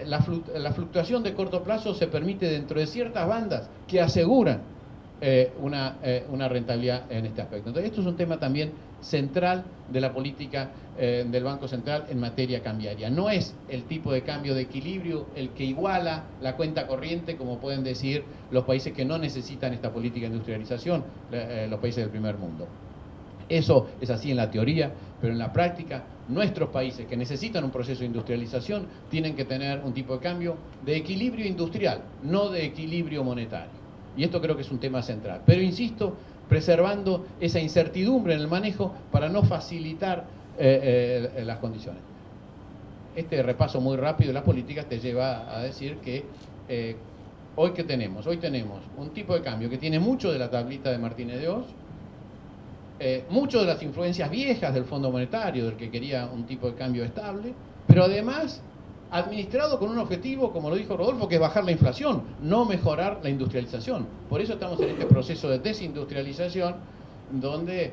la fluctuación de corto plazo se permite dentro de ciertas bandas que aseguran una rentabilidad en este aspecto. Entonces, esto es un tema también central de la política del Banco Central en materia cambiaria. No es el tipo de cambio de equilibrio el que iguala la cuenta corriente, como pueden decir los países que no necesitan esta política de industrialización, los países del primer mundo. Eso es así en la teoría, pero en la práctica, nuestros países que necesitan un proceso de industrialización tienen que tener un tipo de cambio de equilibrio industrial, no de equilibrio monetario. Y esto creo que es un tema central. Pero insisto, preservando esa incertidumbre en el manejo para no facilitar las condiciones. Este repaso muy rápido de las políticas te lleva a decir que hoy tenemos un tipo de cambio que tiene mucho de la tablita de Martínez de Oz, mucho de las influencias viejas del Fondo Monetario, del que quería un tipo de cambio estable, pero además administrado con un objetivo, como lo dijo Rodolfo, que es bajar la inflación, no mejorar la industrialización. Por eso estamos en este proceso de desindustrialización, donde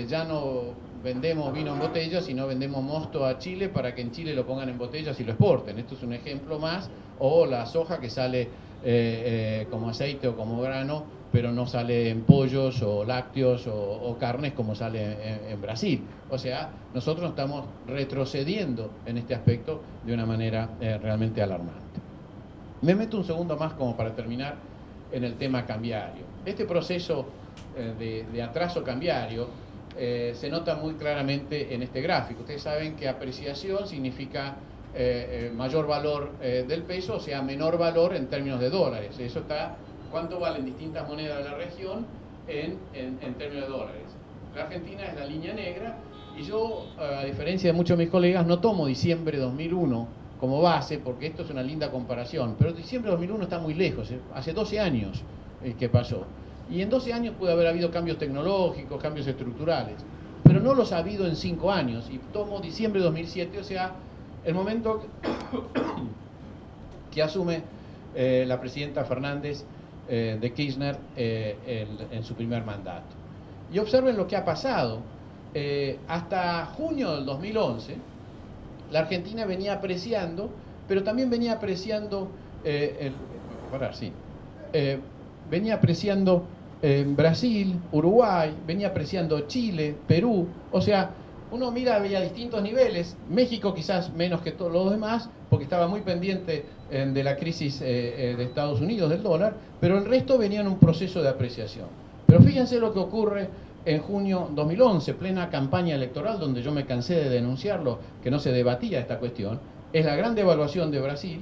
ya no vendemos vino en botellas, sino vendemos mosto a Chile para que en Chile lo pongan en botellas y lo exporten. Esto es un ejemplo más. O la soja que sale como aceite o como grano, pero no sale en pollos o lácteos o carnes como sale en Brasil. O sea, nosotros estamos retrocediendo en este aspecto de una manera realmente alarmante. Me meto un segundo más como para terminar en el tema cambiario. Este proceso de atraso cambiario se nota muy claramente en este gráfico. Ustedes saben que apreciación significa mayor valor del peso, o sea, menor valor en términos de dólares. Eso está, cuánto valen distintas monedas de la región en términos de dólares. La Argentina es la línea negra, y yo, a diferencia de muchos de mis colegas, no tomo diciembre de 2001 como base, porque esto es una linda comparación, pero diciembre de 2001 está muy lejos, hace 12 años que pasó. Y en 12 años puede haber habido cambios tecnológicos, cambios estructurales, pero no los ha habido en 5 años, y tomo diciembre de 2007, o sea, el momento que asume la presidenta Fernández de Kirchner en su primer mandato. Y observen lo que ha pasado. Hasta junio del 2011, la Argentina venía apreciando, pero también venía apreciando, venía apreciando Brasil, Uruguay, venía apreciando Chile, Perú, o sea, uno mira, había distintos niveles. México quizás menos que todos los demás, porque estaba muy pendiente de la crisis de Estados Unidos, del dólar, pero el resto venía en un proceso de apreciación. Pero fíjense lo que ocurre en junio 2011, plena campaña electoral, donde yo me cansé de denunciarlo, que no se debatía esta cuestión. Es la gran devaluación de Brasil,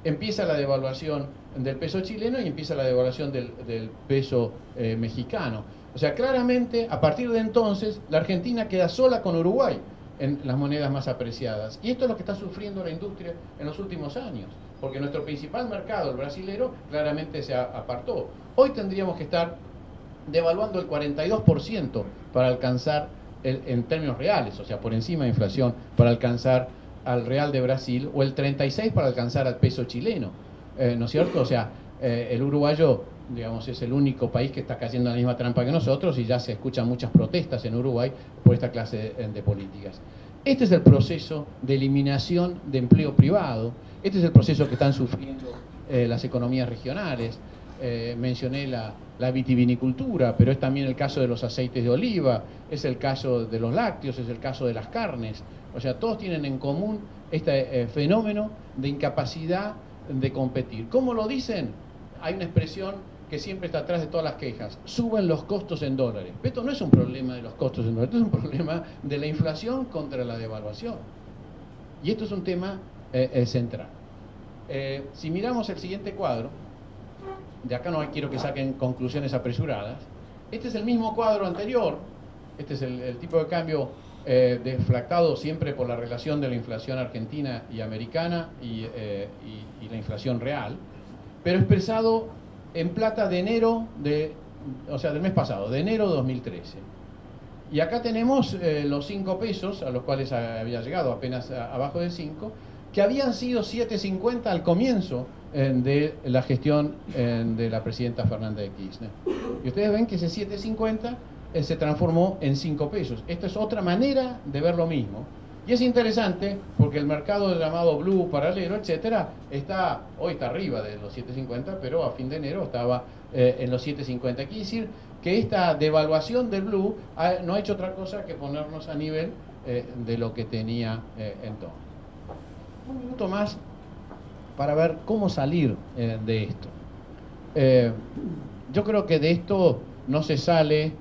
empieza la devaluación del peso chileno y empieza la devaluación del peso mexicano. O sea, claramente, a partir de entonces, la Argentina queda sola con Uruguay en las monedas más apreciadas. Y esto es lo que está sufriendo la industria en los últimos años, porque nuestro principal mercado, el brasilero, claramente se apartó. Hoy tendríamos que estar devaluando el 42% para alcanzar, en términos reales, o sea, por encima de inflación, para alcanzar al real de Brasil, o el 36% para alcanzar al peso chileno, ¿no es cierto? O sea, el uruguayo, digamos, es el único país que está cayendo en la misma trampa que nosotros, y ya se escuchan muchas protestas en Uruguay por esta clase de políticas. Este es el proceso de eliminación de empleo privado, este es el proceso que están sufriendo las economías regionales. Mencioné la vitivinicultura, pero es también el caso de los aceites de oliva, es el caso de los lácteos, es el caso de las carnes. O sea, todos tienen en común este fenómeno de incapacidad de competir. ¿Cómo lo dicen? Hay una expresión que siempre está atrás de todas las quejas: suben los costos en dólares. Pero esto no es un problema de los costos en dólares, esto es un problema de la inflación contra la devaluación. Y esto es un tema central. Si miramos el siguiente cuadro, de acá no quiero que saquen conclusiones apresuradas. Este es el mismo cuadro anterior, este es el tipo de cambio deflactado siempre por la relación de la inflación argentina y americana y la inflación real, pero expresado en plata de enero, o sea, del mes pasado, de enero de 2013. Y acá tenemos los 5 pesos, a los cuales había llegado apenas abajo de 5, que habían sido 7.50 al comienzo de la gestión de la presidenta Fernández de Kirchner. Y ustedes ven que ese 7.50 se transformó en 5 pesos. Esta es otra manera de ver lo mismo. Y es interesante porque el mercado llamado blue, paralelo, etcétera, hoy está arriba de los 7.50, pero a fin de enero estaba en los 7.50. Quiere decir que esta devaluación del blue no ha hecho otra cosa que ponernos a nivel de lo que tenía entonces. Un minuto más para ver cómo salir de esto. Yo creo que de esto no se sale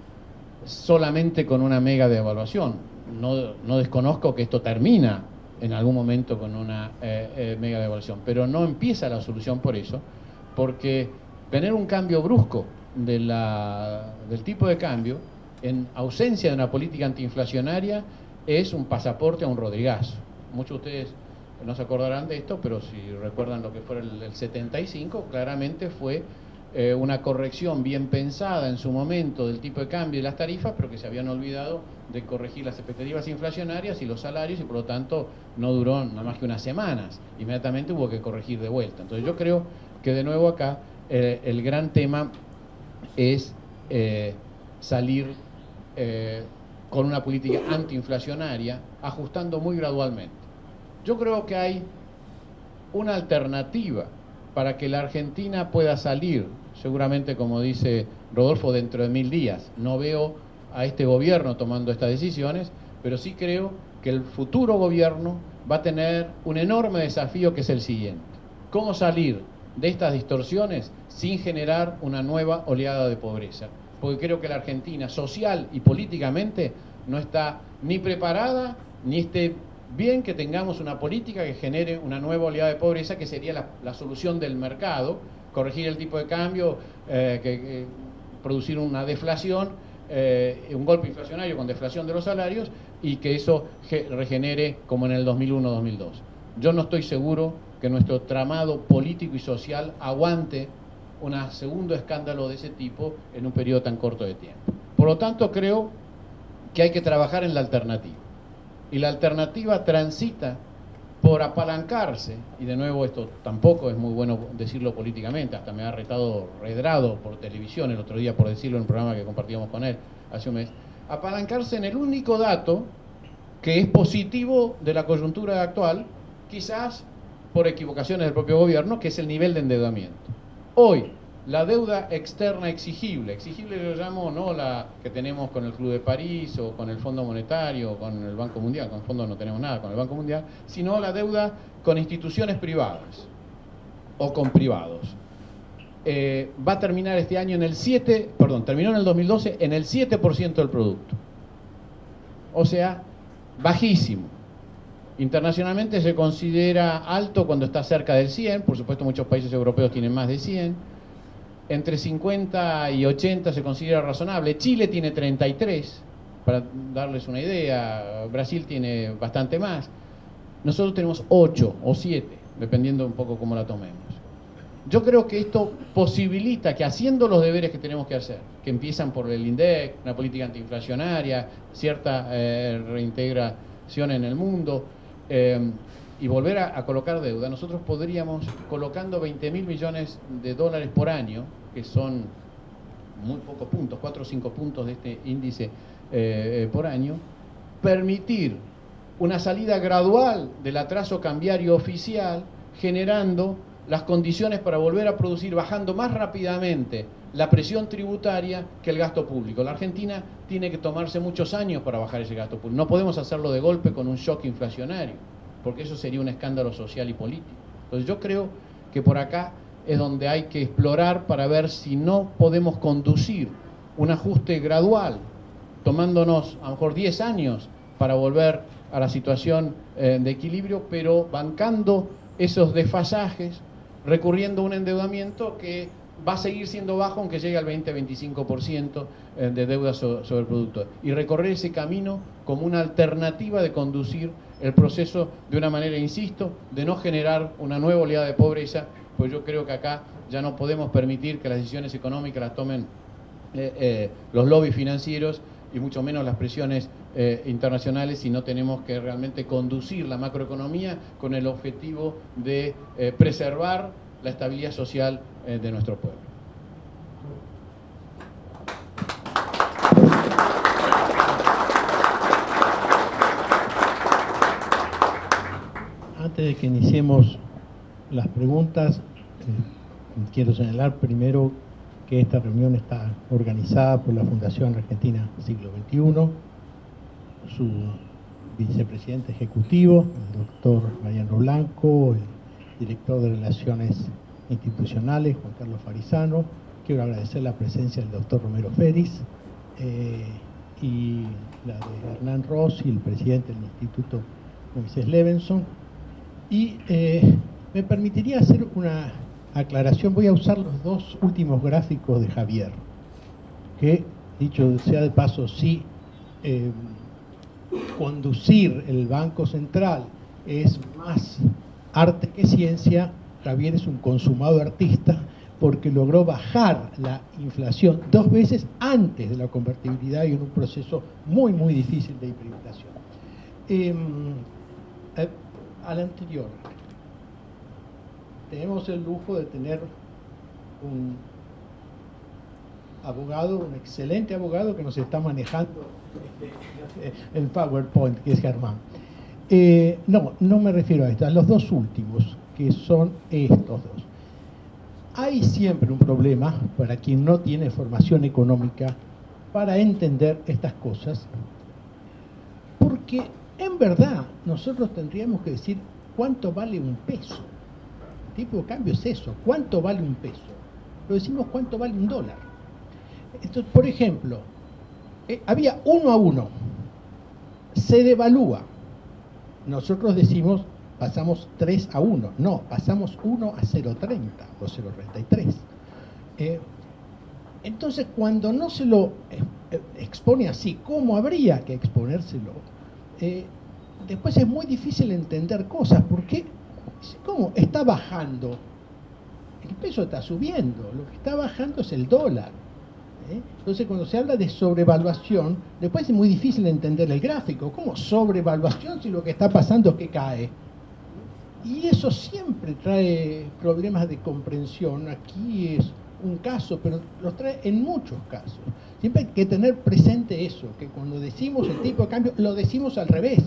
solamente con una mega devaluación. No desconozco que esto termina en algún momento con una mega devaluación, pero no empieza la solución por eso, porque tener un cambio brusco del tipo de cambio en ausencia de una política antiinflacionaria es un pasaporte a un Rodrigazo. Muchos de ustedes no se acordarán de esto, pero si recuerdan lo que fue el 75, claramente fue una corrección bien pensada en su momento del tipo de cambio y las tarifas, pero que se habían olvidado de corregir las expectativas inflacionarias y los salarios, y por lo tanto no duró nada más que unas semanas. Inmediatamente hubo que corregir de vuelta. Entonces yo creo que de nuevo acá el gran tema es salir con una política antiinflacionaria, ajustando muy gradualmente. Yo creo que hay una alternativa para que la Argentina pueda salir, seguramente, como dice Rodolfo, dentro de 1000 días. No veo a este gobierno tomando estas decisiones, pero sí creo que el futuro gobierno va a tener un enorme desafío, que es el siguiente: ¿cómo salir de estas distorsiones sin generar una nueva oleada de pobreza? Porque creo que la Argentina, social y políticamente, no está ni preparada, ni esté bien que tengamos una política que genere una nueva oleada de pobreza, que sería la solución del mercado: corregir el tipo de cambio, producir una deflación, un golpe inflacionario con deflación de los salarios, y que eso regenere como en el 2001-2002. Yo no estoy seguro que nuestro tramado político y social aguante un segundo escándalo de ese tipo en un periodo tan corto de tiempo. Por lo tanto, creo que hay que trabajar en la alternativa. Y la alternativa transita por apalancarse, y de nuevo esto tampoco es muy bueno decirlo políticamente, hasta me ha redrado por televisión el otro día por decirlo en un programa que compartíamos con él hace un mes, apalancarse en el único dato que es positivo de la coyuntura actual, quizás por equivocaciones del propio gobierno, que es el nivel de endeudamiento. Hoy, la deuda externa exigible. Exigible yo llamo no la que tenemos con el Club de París o con el Fondo Monetario o con el Banco Mundial, con el fondo no tenemos nada con el Banco Mundial, sino la deuda con instituciones privadas o con privados. Va a terminar este año en el terminó en el 2012 en el 7% del producto. O sea, bajísimo. Internacionalmente se considera alto cuando está cerca del 100, por supuesto muchos países europeos tienen más de 100. Entre 50 y 80 se considera razonable. Chile tiene 33, para darles una idea. Brasil tiene bastante más. Nosotros tenemos 8 o 7, dependiendo un poco cómo la tomemos. Yo creo que esto posibilita que, haciendo los deberes que tenemos que hacer, que empiezan por el INDEC, una política antiinflacionaria, cierta reintegración en el mundo, y volver a colocar deuda, nosotros podríamos, colocando 20.000 millones de dólares por año, que son muy pocos puntos, 4 o 5 puntos de este índice por año, permitir una salida gradual del atraso cambiario oficial, generando las condiciones para volver a producir, bajando más rápidamente la presión tributaria que el gasto público. La Argentina tiene que tomarse muchos años para bajar ese gasto público. No podemos hacerlo de golpe con un shock inflacionario, porque eso sería un escándalo social y político. Entonces yo creo que por acá es donde hay que explorar para ver si no podemos conducir un ajuste gradual, tomándonos a lo mejor 10 años para volver a la situación de equilibrio, pero bancando esos desfasajes, recurriendo a un endeudamiento que va a seguir siendo bajo aunque llegue al 20-25% de deuda sobre el producto. Y recorrer ese camino como una alternativa de conducir el proceso de una manera, insisto, de no generar una nueva oleada de pobreza, pues yo creo que acá ya no podemos permitir que las decisiones económicas las tomen los lobbies financieros y mucho menos las presiones internacionales, si no tenemos que realmente conducir la macroeconomía con el objetivo de preservar la estabilidad social de nuestro pueblo. Antes de que iniciemos las preguntas, quiero señalar primero que esta reunión está organizada por la Fundación Argentina Siglo XXI, su vicepresidente ejecutivo, el doctor Mariano Blanco, el director de Relaciones Institucionales, Juan Carlos Farizano. Quiero agradecer la presencia del doctor Romero Feris y la de Hernán Rossi, el presidente del Instituto Moisés Levenson. Y me permitiría hacer una aclaración. Voy a usar los dos últimos gráficos de Javier, que, dicho sea de paso, sí, conducir el Banco Central es más arte que ciencia. Javier es un consumado artista porque logró bajar la inflación 2 veces antes de la convertibilidad y en un proceso muy, muy difícil de hiperinflación. Al anterior, tenemos el lujo de tener un abogado, un excelente abogado que nos está manejando el PowerPoint, que es Germán. No me refiero a esto, a los dos últimos, que son estos dos. Hay siempre un problema para quien no tiene formación económica para entender estas cosas, porque en verdad nosotros tendríamos que decir cuánto vale un peso. El tipo de cambio es eso, cuánto vale un peso. Lo decimos cuánto vale un dólar. Entonces, por ejemplo, había 1 a 1, se devalúa. Nosotros decimos pasamos 3 a 1, no, pasamos 1 a 0,30 o 0,33. Entonces, cuando no se lo expone así, ¿cómo habría que exponérselo? Después es muy difícil entender cosas, porque ¿cómo? Está bajando, el peso está subiendo, lo que está bajando es el dólar. Entonces, cuando se habla de sobrevaluación, después es muy difícil entender el gráfico. ¿Cómo sobrevaluación si lo que está pasando es que cae? Y eso siempre trae problemas de comprensión. Aquí es un caso, pero los trae en muchos casos. Siempre hay que tener presente eso, que cuando decimos el tipo de cambio, lo decimos al revés.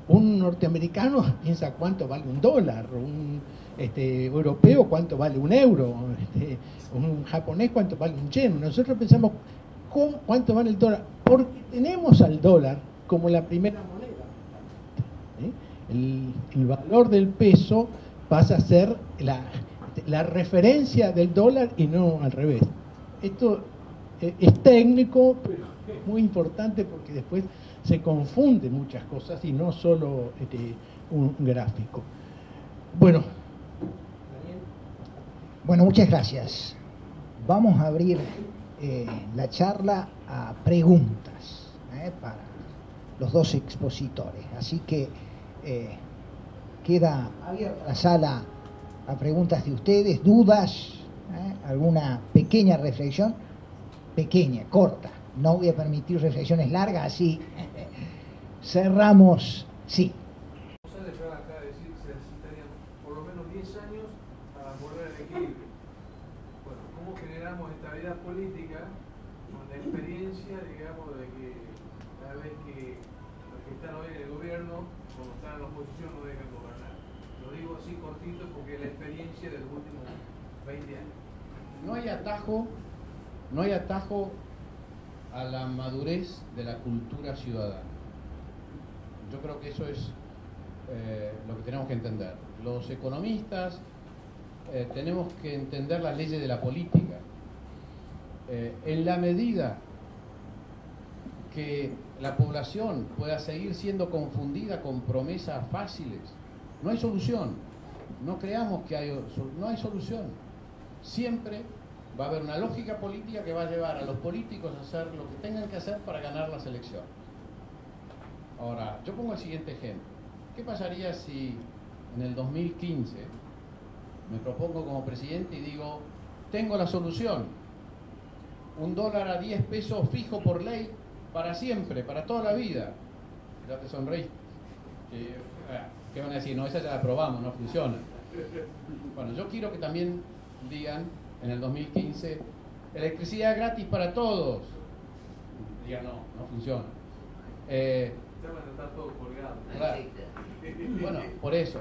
Un norteamericano piensa cuánto vale un dólar, un europeo cuánto vale un euro, un japonés cuánto vale un yen. Nosotros pensamos cuánto vale el dólar, porque tenemos al dólar como la primera moneda. El valor del peso pasa a ser la referencia del dólar y no al revés. Esto es técnico, pero es muy importante porque después se confunden muchas cosas y no solo un gráfico. Bueno, muchas gracias. Vamos a abrir la charla a preguntas para los dos expositores. Así que queda abierta la sala a preguntas de ustedes, dudas, alguna pequeña reflexión, pequeña, corta. No voy a permitir reflexiones largas, así cerramos. Sí. Acá decir se necesitarían por lo menos 10 años para volver al equilibrio. Bueno, ¿cómo generamos estabilidad política con la experiencia, digamos, de que cada vez que los que están hoy en el gobierno, cuando están en la oposición, no dejan gobernar? Lo digo así cortito porque es la experiencia de los últimos 20 años. No hay atajo a la madurez de la cultura ciudadana. Yo creo que eso es lo que tenemos que entender. Los economistas tenemos que entender las leyes de la política. En la medida que la población pueda seguir siendo confundida con promesas fáciles, no hay solución. No creamos que no hay solución. Siempre va a haber una lógica política que va a llevar a los políticos a hacer lo que tengan que hacer para ganar las elecciones. Ahora, yo pongo el siguiente ejemplo. ¿Qué pasaría si en el 2015 me propongo como presidente y digo, tengo la solución, $1 a 10 pesos fijo por ley para siempre, para toda la vida? Ya te sonreíste. ¿Qué van a decir? No, esa ya la probamos, no funciona. Bueno, yo quiero que también digan en el 2015, electricidad gratis para todos. Digan, no funciona. Está todo colgado. Claro. Bueno, por eso,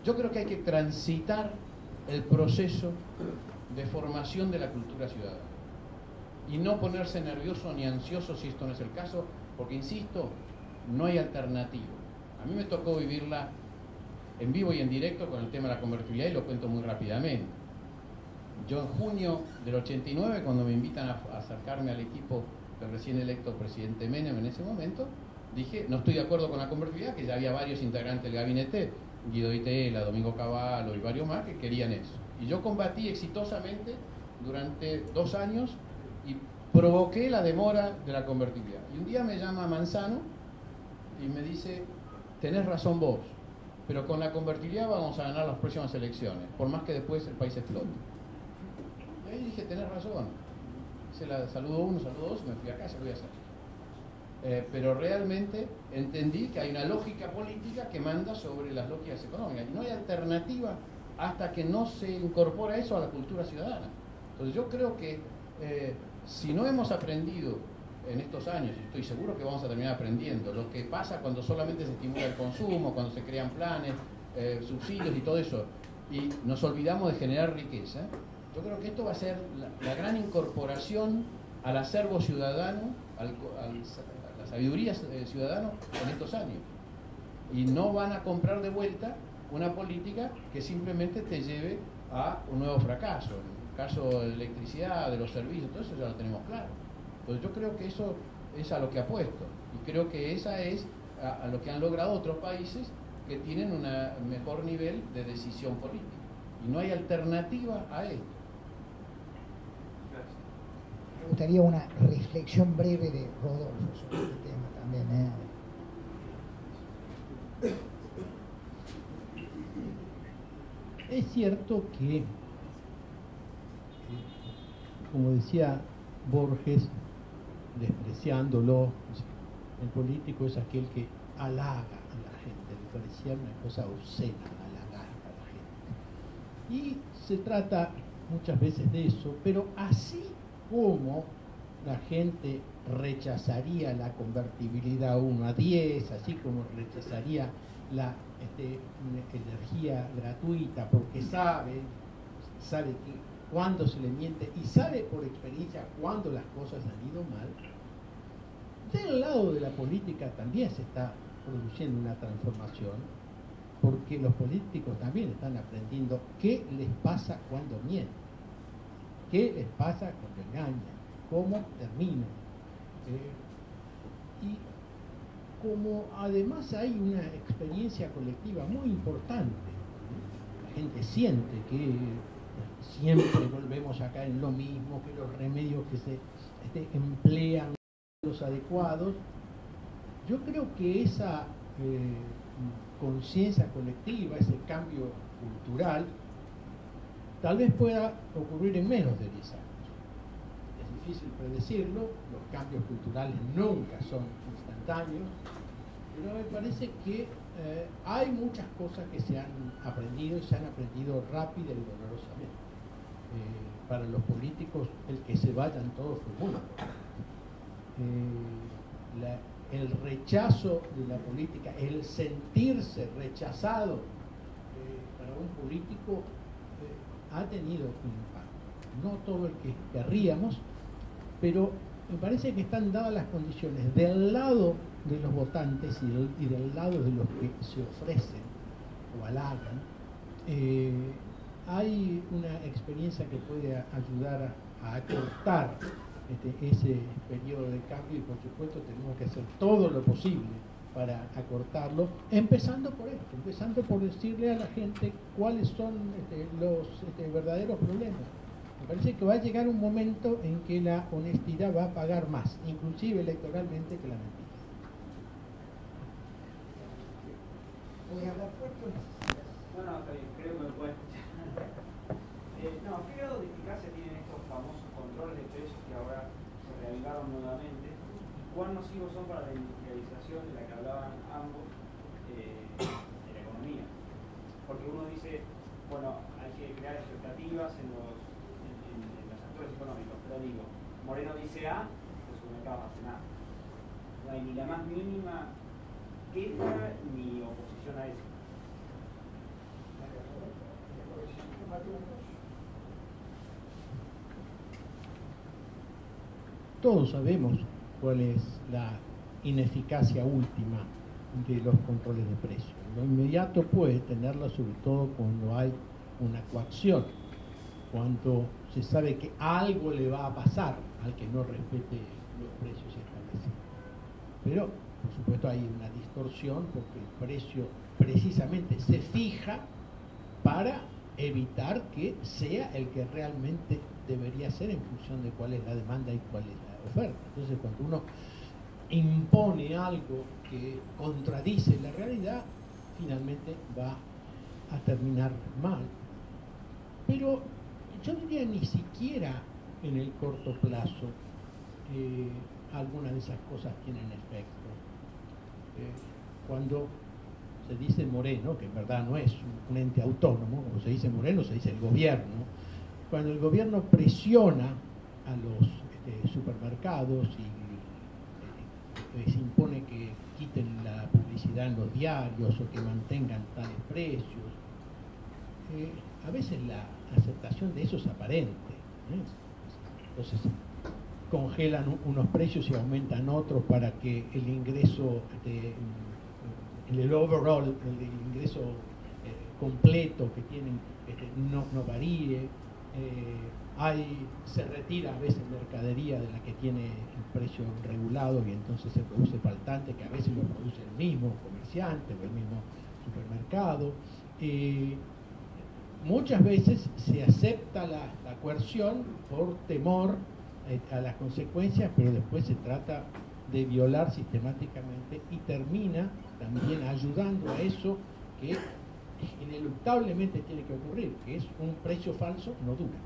yo creo que hay que transitar el proceso de formación de la cultura ciudadana y no ponerse nervioso ni ansioso si esto no es el caso, porque insisto, no hay alternativa. A mí me tocó vivirla en vivo y en directo con el tema de la convertibilidad y lo cuento muy rápidamente. Yo en junio del 89, cuando me invitan a acercarme al equipo del recién electo presidente Menem en ese momento, dije, no estoy de acuerdo con la convertibilidad, que ya había varios integrantes del gabinete, Guido Itela, Domingo Cavallo y varios más, que querían eso. Y yo combatí exitosamente durante 2 años y provoqué la demora de la convertibilidad. Y un día me llama Manzano y me dice, tenés razón vos, pero con la convertibilidad vamos a ganar las próximas elecciones, por más que después el país explote. Y ahí dije, tenés razón. Se la saludó uno, saludó dos, me fui a casa, lo voy a hacer. Pero realmente entendí que hay una lógica política que manda sobre las lógicas económicas. Y no hay alternativa hasta que no se incorpora eso a la cultura ciudadana. Entonces yo creo que si no hemos aprendido en estos años, y estoy seguro que vamos a terminar aprendiendo, lo que pasa cuando solamente se estimula el consumo, cuando se crean planes, subsidios y todo eso, y nos olvidamos de generar riqueza, yo creo que esto va a ser la gran incorporación al acervo ciudadano, a la sabiduría ciudadana en estos años. Y no van a comprar de vuelta una política que simplemente te lleve a un nuevo fracaso. En el caso de la electricidad, de los servicios, todo eso ya lo tenemos claro. Entonces yo creo que eso es a lo que apuesto. Y creo que esa es a lo que han logrado otros países que tienen un mejor nivel de decisión política. Y no hay alternativa a esto. Me gustaría una reflexión breve de Rodolfo sobre este tema también. Es cierto que, como decía Borges, despreciándolo, el político es aquel que halaga a la gente, le parecía una cosa obscena halagar a la gente. Y se trata muchas veces de eso, pero así como la gente rechazaría la convertibilidad 1 a 10, así como rechazaría la energía gratuita porque sabe que cuando se le miente y sabe por experiencia cuando las cosas han ido mal. Del lado de la política también se está produciendo una transformación, porque los políticos también están aprendiendo qué les pasa cuando mienten, qué les pasa cuando engañan, cómo terminan. Y como además hay una experiencia colectiva muy importante, la gente siente que siempre volvemos a caer en lo mismo, que los remedios que se emplean los adecuados. Yo creo que esa conciencia colectiva, ese cambio cultural, tal vez pueda ocurrir en menos de 10 años. Es difícil predecirlo, los cambios culturales nunca son instantáneos, pero me parece que hay muchas cosas que se han aprendido y se han aprendido rápido y dolorosamente. Para los políticos, el que se vayan todos fue muy importante. El rechazo de la política, el sentirse rechazado para un político ha tenido un impacto. No todo el que querríamos, pero me parece que están dadas las condiciones del lado de los votantes y del lado de los que se ofrecen o halagan. Hay una experiencia que puede ayudar a acortar ese periodo de cambio, y por supuesto tenemos que hacer todo lo posible para acortarlo, empezando por esto, empezando por decirle a la gente cuáles son los verdaderos problemas. Me parece que va a llegar un momento en que la honestidad va a pagar más, inclusive electoralmente, que la mentira. ¿Voy a hablar fuerte? No, está bien, creo que me puede escuchar. ¿Qué grado de eficacia tienen estos famosos controles de precios que ahora se reavivaron nuevamente? ¿Cuán nocivos son para la industrialización de la que hablaban ambos de la economía? Porque uno dice, bueno, hay que crear expectativas en los actores económicos, pero digo, Moreno dice A, el supermercado hace nada. No hay ni la más mínima queja ni oposición a eso. Todos sabemos cuál es la ineficacia última de los controles de precios. Lo inmediato puede tenerla, sobre todo cuando hay una coacción, cuando se sabe que algo le va a pasar al que no respete los precios establecidos. Pero, por supuesto, hay una distorsión porque el precio precisamente se fija para evitar que sea el que realmente debería ser en función de cuál es la demanda y cuál es la oferta. Entonces, cuando uno impone algo que contradice la realidad, finalmente va a terminar mal. Pero yo diría ni siquiera en el corto plazo algunas de esas cosas tienen efecto. Cuando se dice Moreno, que en verdad no es un ente autónomo, como se dice Moreno, se dice el gobierno. Cuando el gobierno presiona a los supermercados y les impone que quiten la publicidad en los diarios o que mantengan tales precios, a veces la aceptación de eso es aparente. Entonces congelan unos precios y aumentan otros para que el ingreso el overall, el ingreso completo que tienen no varíe. Se retira a veces mercadería de la que tiene el precio regulado y entonces se produce faltante, que a veces lo produce el mismo comerciante o el mismo supermercado. Muchas veces se acepta la coerción por temor a las consecuencias, pero después se trata de violar sistemáticamente y termina también ayudando a eso que ineluctablemente tiene que ocurrir, que es un precio falso no dura.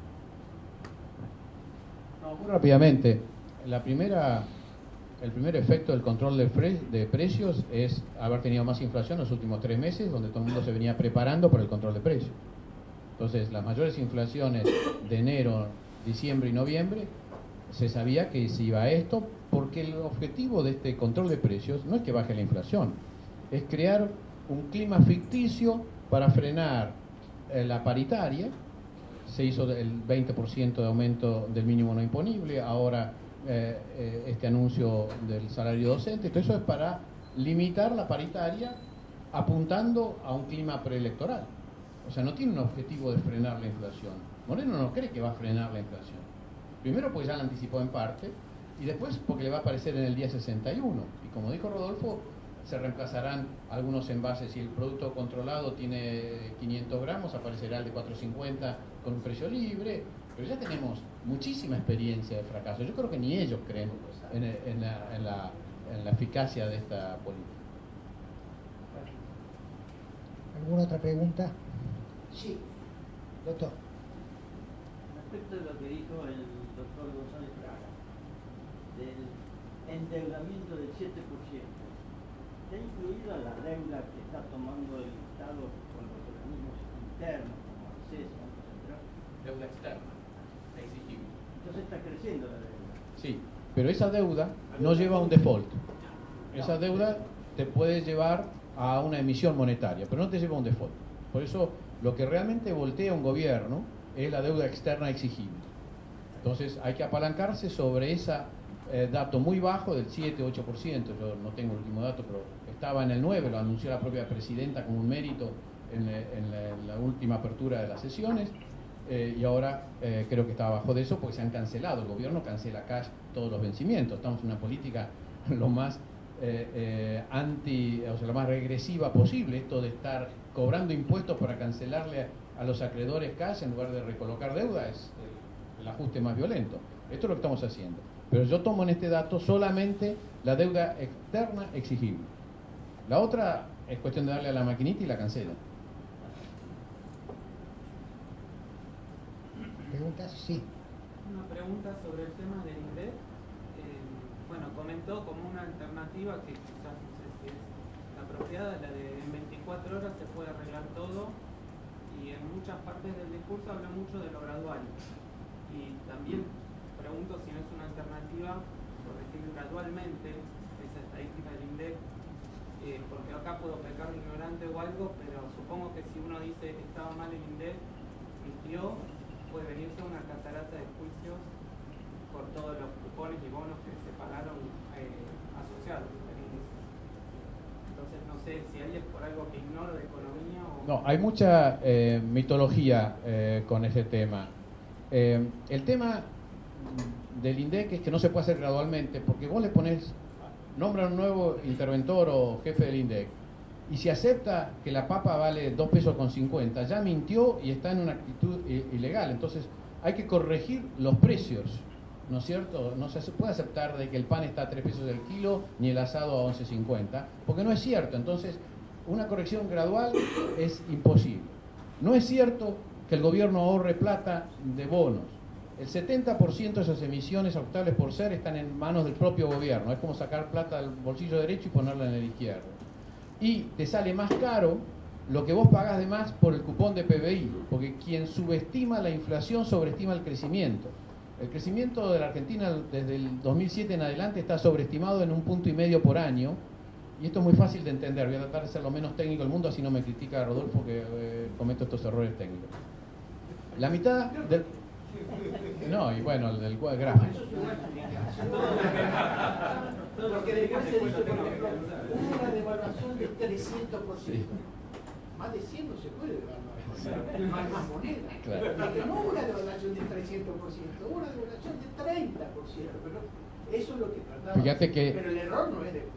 No, muy rápidamente, el primer efecto del control de precios es haber tenido más inflación en los últimos 3 meses, donde todo el mundo se venía preparando para el control de precios. Entonces, las mayores inflaciones de enero, diciembre y noviembre, se sabía que se iba a esto, porque el objetivo de este control de precios no es que baje la inflación, es crear un clima ficticio para frenar la paritaria. Se hizo el 20% de aumento del mínimo no imponible, ahora este anuncio del salario docente. Todo eso es para limitar la paritaria apuntando a un clima preelectoral. O sea, no tiene un objetivo de frenar la inflación. Moreno no cree que va a frenar la inflación. Primero porque ya la anticipó en parte, y después porque le va a aparecer en el día 61. Y como dijo Rodolfo, se reemplazarán algunos envases. Si el producto controlado tiene 500 gramos, aparecerá el de 450 con un precio libre. Pero ya tenemos muchísima experiencia de fracaso. Yo creo que ni ellos creen en la eficacia de esta política. ¿Alguna otra pregunta? Sí, doctor. Respecto de lo que dijo el doctor González Fraga, del endeudamiento del 7%, ¿está incluida la deuda que está tomando el Estado con los organismos internos, como ANSES, Banco Central? Deuda externa, exigible. Entonces está creciendo la deuda. Sí, pero esa deuda no lleva a un default. Esa deuda te puede llevar a una emisión monetaria, pero no te lleva a un default. Por eso, lo que realmente voltea un gobierno es la deuda externa exigible. Entonces, hay que apalancarse sobre ese dato muy bajo del 7-8%. Yo no tengo el último dato, pero estaba en el 9%, lo anunció la propia presidenta como un mérito en la última apertura de las sesiones. Y ahora creo que está abajo de eso porque se han cancelado. El gobierno cancela cash todos los vencimientos. Estamos en una política lo más lo más regresiva posible, esto de estar cobrando impuestos para cancelarle a los acreedores cash en lugar de recolocar deuda es el ajuste más violento. Esto es lo que estamos haciendo. Pero yo tomo en este dato solamente la deuda externa exigible. La otra es cuestión de darle a la maquinita y la cancela. ¿Preguntas? Sí. Una pregunta sobre el tema del INDEC. Bueno, comentó como una alternativa que quizás no sé si es la apropiada, la de en 24 horas se puede arreglar todo, y en muchas partes del discurso habla mucho de lo gradual. Y también pregunto si no es una alternativa corregir gradualmente esa estadística del INDEC, porque acá puedo pecar de ignorante o algo, pero supongo que si uno dice que estaba mal el INDEC, mintió, puede venirse una catarata de juicios por todos los cupones y bonos que se pagaron asociados al índice. Entonces no sé si hay es por algo que ignoro de economía o... No, hay mucha mitología con ese tema. El tema del INDEC es que no se puede hacer gradualmente, porque vos le pones, nombra un nuevo interventor o jefe del INDEC, y si acepta que la papa vale 2 pesos con 50, ya mintió y está en una actitud ilegal. Entonces hay que corregir los precios, ¿no es cierto? No se puede aceptar de que el pan está a 3 pesos el kilo ni el asado a 11.50, porque no es cierto. Entonces una corrección gradual es imposible. No es cierto que el gobierno ahorre plata de bonos. El 70% de esas emisiones optables por ser están en manos del propio gobierno. Es como sacar plata del bolsillo derecho y ponerla en el izquierdo. Y te sale más caro lo que vos pagás de más por el cupón de PBI, porque quien subestima la inflación sobreestima el crecimiento. El crecimiento de la Argentina desde el 2007 en adelante está sobreestimado en 1,5 puntos por año, y esto es muy fácil de entender. Voy a tratar de ser lo menos técnico del mundo, así no me critica Rodolfo que cometo estos errores técnicos. La mitad del... No, y bueno, el del gráfico. Porque después se dice, por ejemplo, una devaluación del 300%. Sí. Más de 100 no se puede devaluar. Más moneda. Claro. Porque no una devaluación del 300%, una devaluación del 30%. Pero eso es lo que trataba. Fíjate que... Pero el error no es de eso.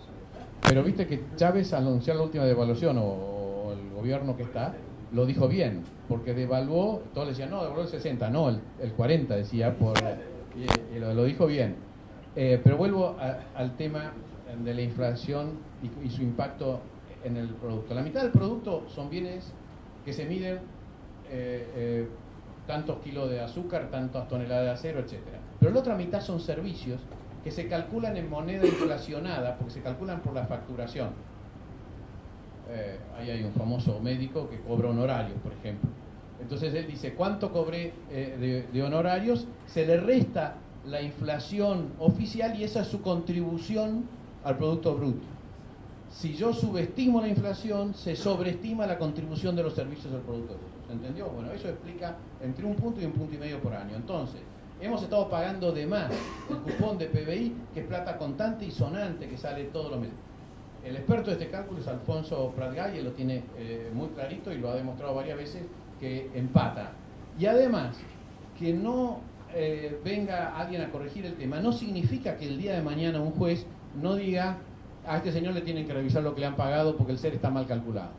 Pero viste que Chávez, al anunciar la última devaluación, o el gobierno que está, lo dijo bien, porque devaluó, todos le decían, no, devaluó el 60, no, el 40 decía, y lo dijo bien. Pero vuelvo al tema de la inflación y su impacto en el producto. La mitad del producto son bienes que se miden tantos kilos de azúcar, tantas toneladas de acero, etcétera. Pero la otra mitad son servicios que se calculan en moneda inflacionada, porque se calculan por la facturación. Ahí hay un famoso médico que cobra honorarios, por ejemplo. Entonces él dice, ¿cuánto cobré de honorarios? Se le resta la inflación oficial y esa es su contribución al Producto Bruto. Si yo subestimo la inflación, se sobreestima la contribución de los servicios del Producto Bruto. ¿Se entendió? Bueno, eso explica entre un punto y un punto y medio por año. Entonces, hemos estado pagando de más el cupón de PBI, que es plata contante y sonante que sale todos los meses. El experto de este cálculo es Alfonso Pratgay, él lo tiene muy clarito y lo ha demostrado varias veces que empata. Y además, que no venga alguien a corregir el tema, no significa que el día de mañana un juez no diga: a este señor le tienen que revisar lo que le han pagado porque el SER está mal calculado,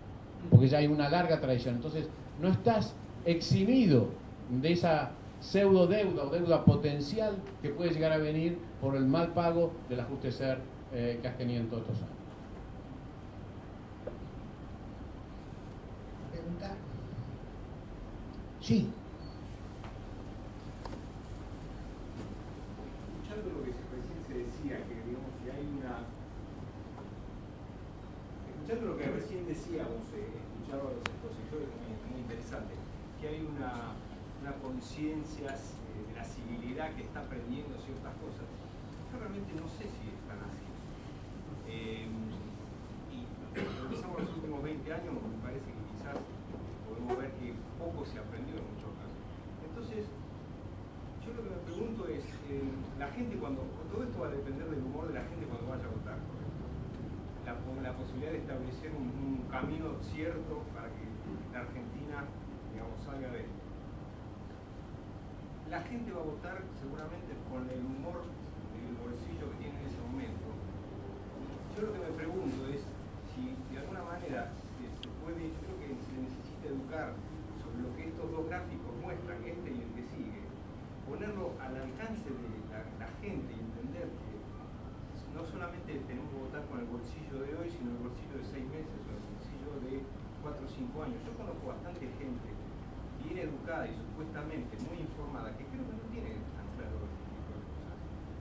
porque ya hay una larga tradición. Entonces, no estás eximido de esa pseudo deuda o deuda potencial que puede llegar a venir por el mal pago del ajuste SER que has tenido en todos estos años. ¿Pregunta? Sí. Escuchando lo que recién se decía, que digamos que hay una... Escuchando lo que recién decíamos, escuchar a los expositores muy interesante, que hay una conciencia de la civilidad que está aprendiendo ciertas cosas. Yo realmente no sé si es tan así. Y empezamos los últimos 20 años, me parece que quizás podemos ver que poco se aprendió en muchos casos. Entonces, yo lo que me pregunto es, la gente todo esto va a depender del humor de la gente cuando vaya a votar, por ejemplo. La posibilidad de establecer un camino cierto para que la Argentina, digamos, salga de esto. La gente va a votar seguramente con el humor del bolsillo que tiene en ese momento. Yo lo que me pregunto es si de alguna manera se puede, yo creo que se necesita educar sobre lo que estos dos gráficos muestran, este y el que sigue, ponerlo al alcance de la gente y entender que no solamente tenemos que votar con el bolsillo de hoy, sino el bolsillo de 6 meses o el bolsillo de 4 o 5 años. Yo conozco bastante gente bien educada y supuestamente muy informada que creo que no tiene tan claro este tipo de cosas.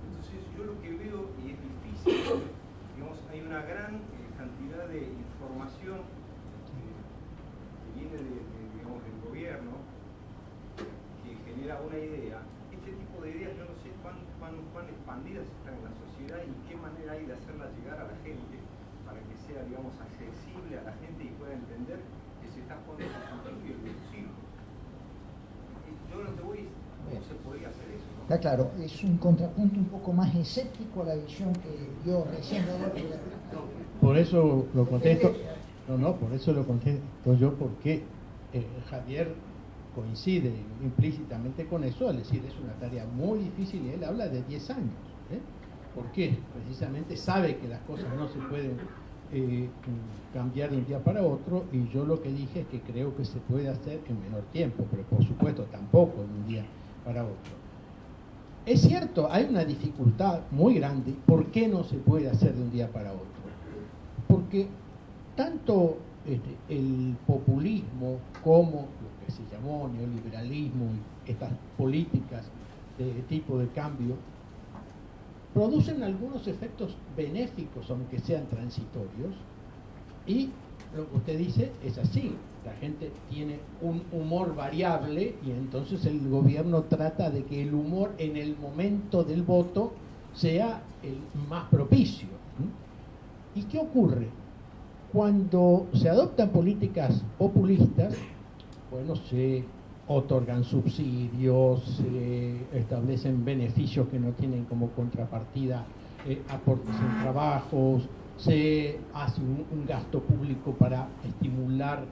Entonces yo lo que veo, y es difícil, digamos, hay una gran cantidad de información que viene digamos, del gobierno que genera una idea. Este tipo de ideas yo no sé cuán expandidas están en la sociedad y qué manera hay de hacerla llegar a la gente para que sea, digamos, accesible a la gente y pueda entender que se está jugando con su futuro y el de sus hijos. Yo lo que voy es, ¿cómo se podría hacer eso? ¿No? Está claro, es un contrapunto un poco más escéptico a la visión que dio recién Rodolfo. Por eso lo contesto, por eso lo contesto yo, porque Javier coincide implícitamente con eso al decir es una tarea muy difícil y él habla de 10 años. ¿Por qué? Precisamente sabe que las cosas no se pueden cambiar de un día para otro, y yo lo que dije es que creo que se puede hacer en menor tiempo, pero por supuesto tampoco en un día para otro. Es cierto, hay una dificultad muy grande. ¿Por qué no se puede hacer de un día para otro? Porque tanto el populismo como lo que se llamó neoliberalismo y estas políticas de tipo de cambio producen algunos efectos benéficos, aunque sean transitorios, y lo que usted dice es así. La gente tiene un humor variable y entonces el gobierno trata de que el humor en el momento del voto sea el más propicio. ¿Y qué ocurre? Cuando se adoptan políticas populistas, bueno, se otorgan subsidios, se establecen beneficios que no tienen como contrapartida aportes en trabajos, se hace un gasto público para estimular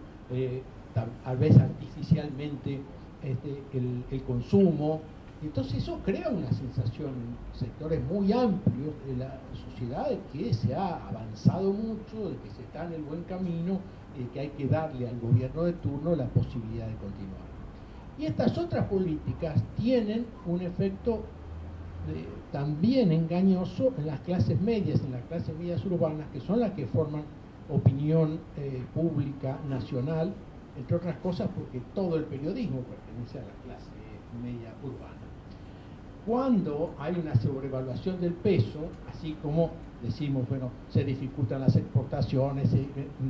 tal vez artificialmente el consumo. Entonces eso crea una sensación en sectores muy amplios de la sociedad de que se ha avanzado mucho, de que se está en el buen camino, y que hay que darle al gobierno de turno la posibilidad de continuar. Y estas otras políticas tienen un efecto también engañoso en las clases medias, en las clases medias urbanas, que son las que forman opinión pública nacional, entre otras cosas porque todo el periodismo pertenece a la clase media urbana. Cuando hay una sobrevaluación del peso, así como decimos, bueno, se dificultan las exportaciones, se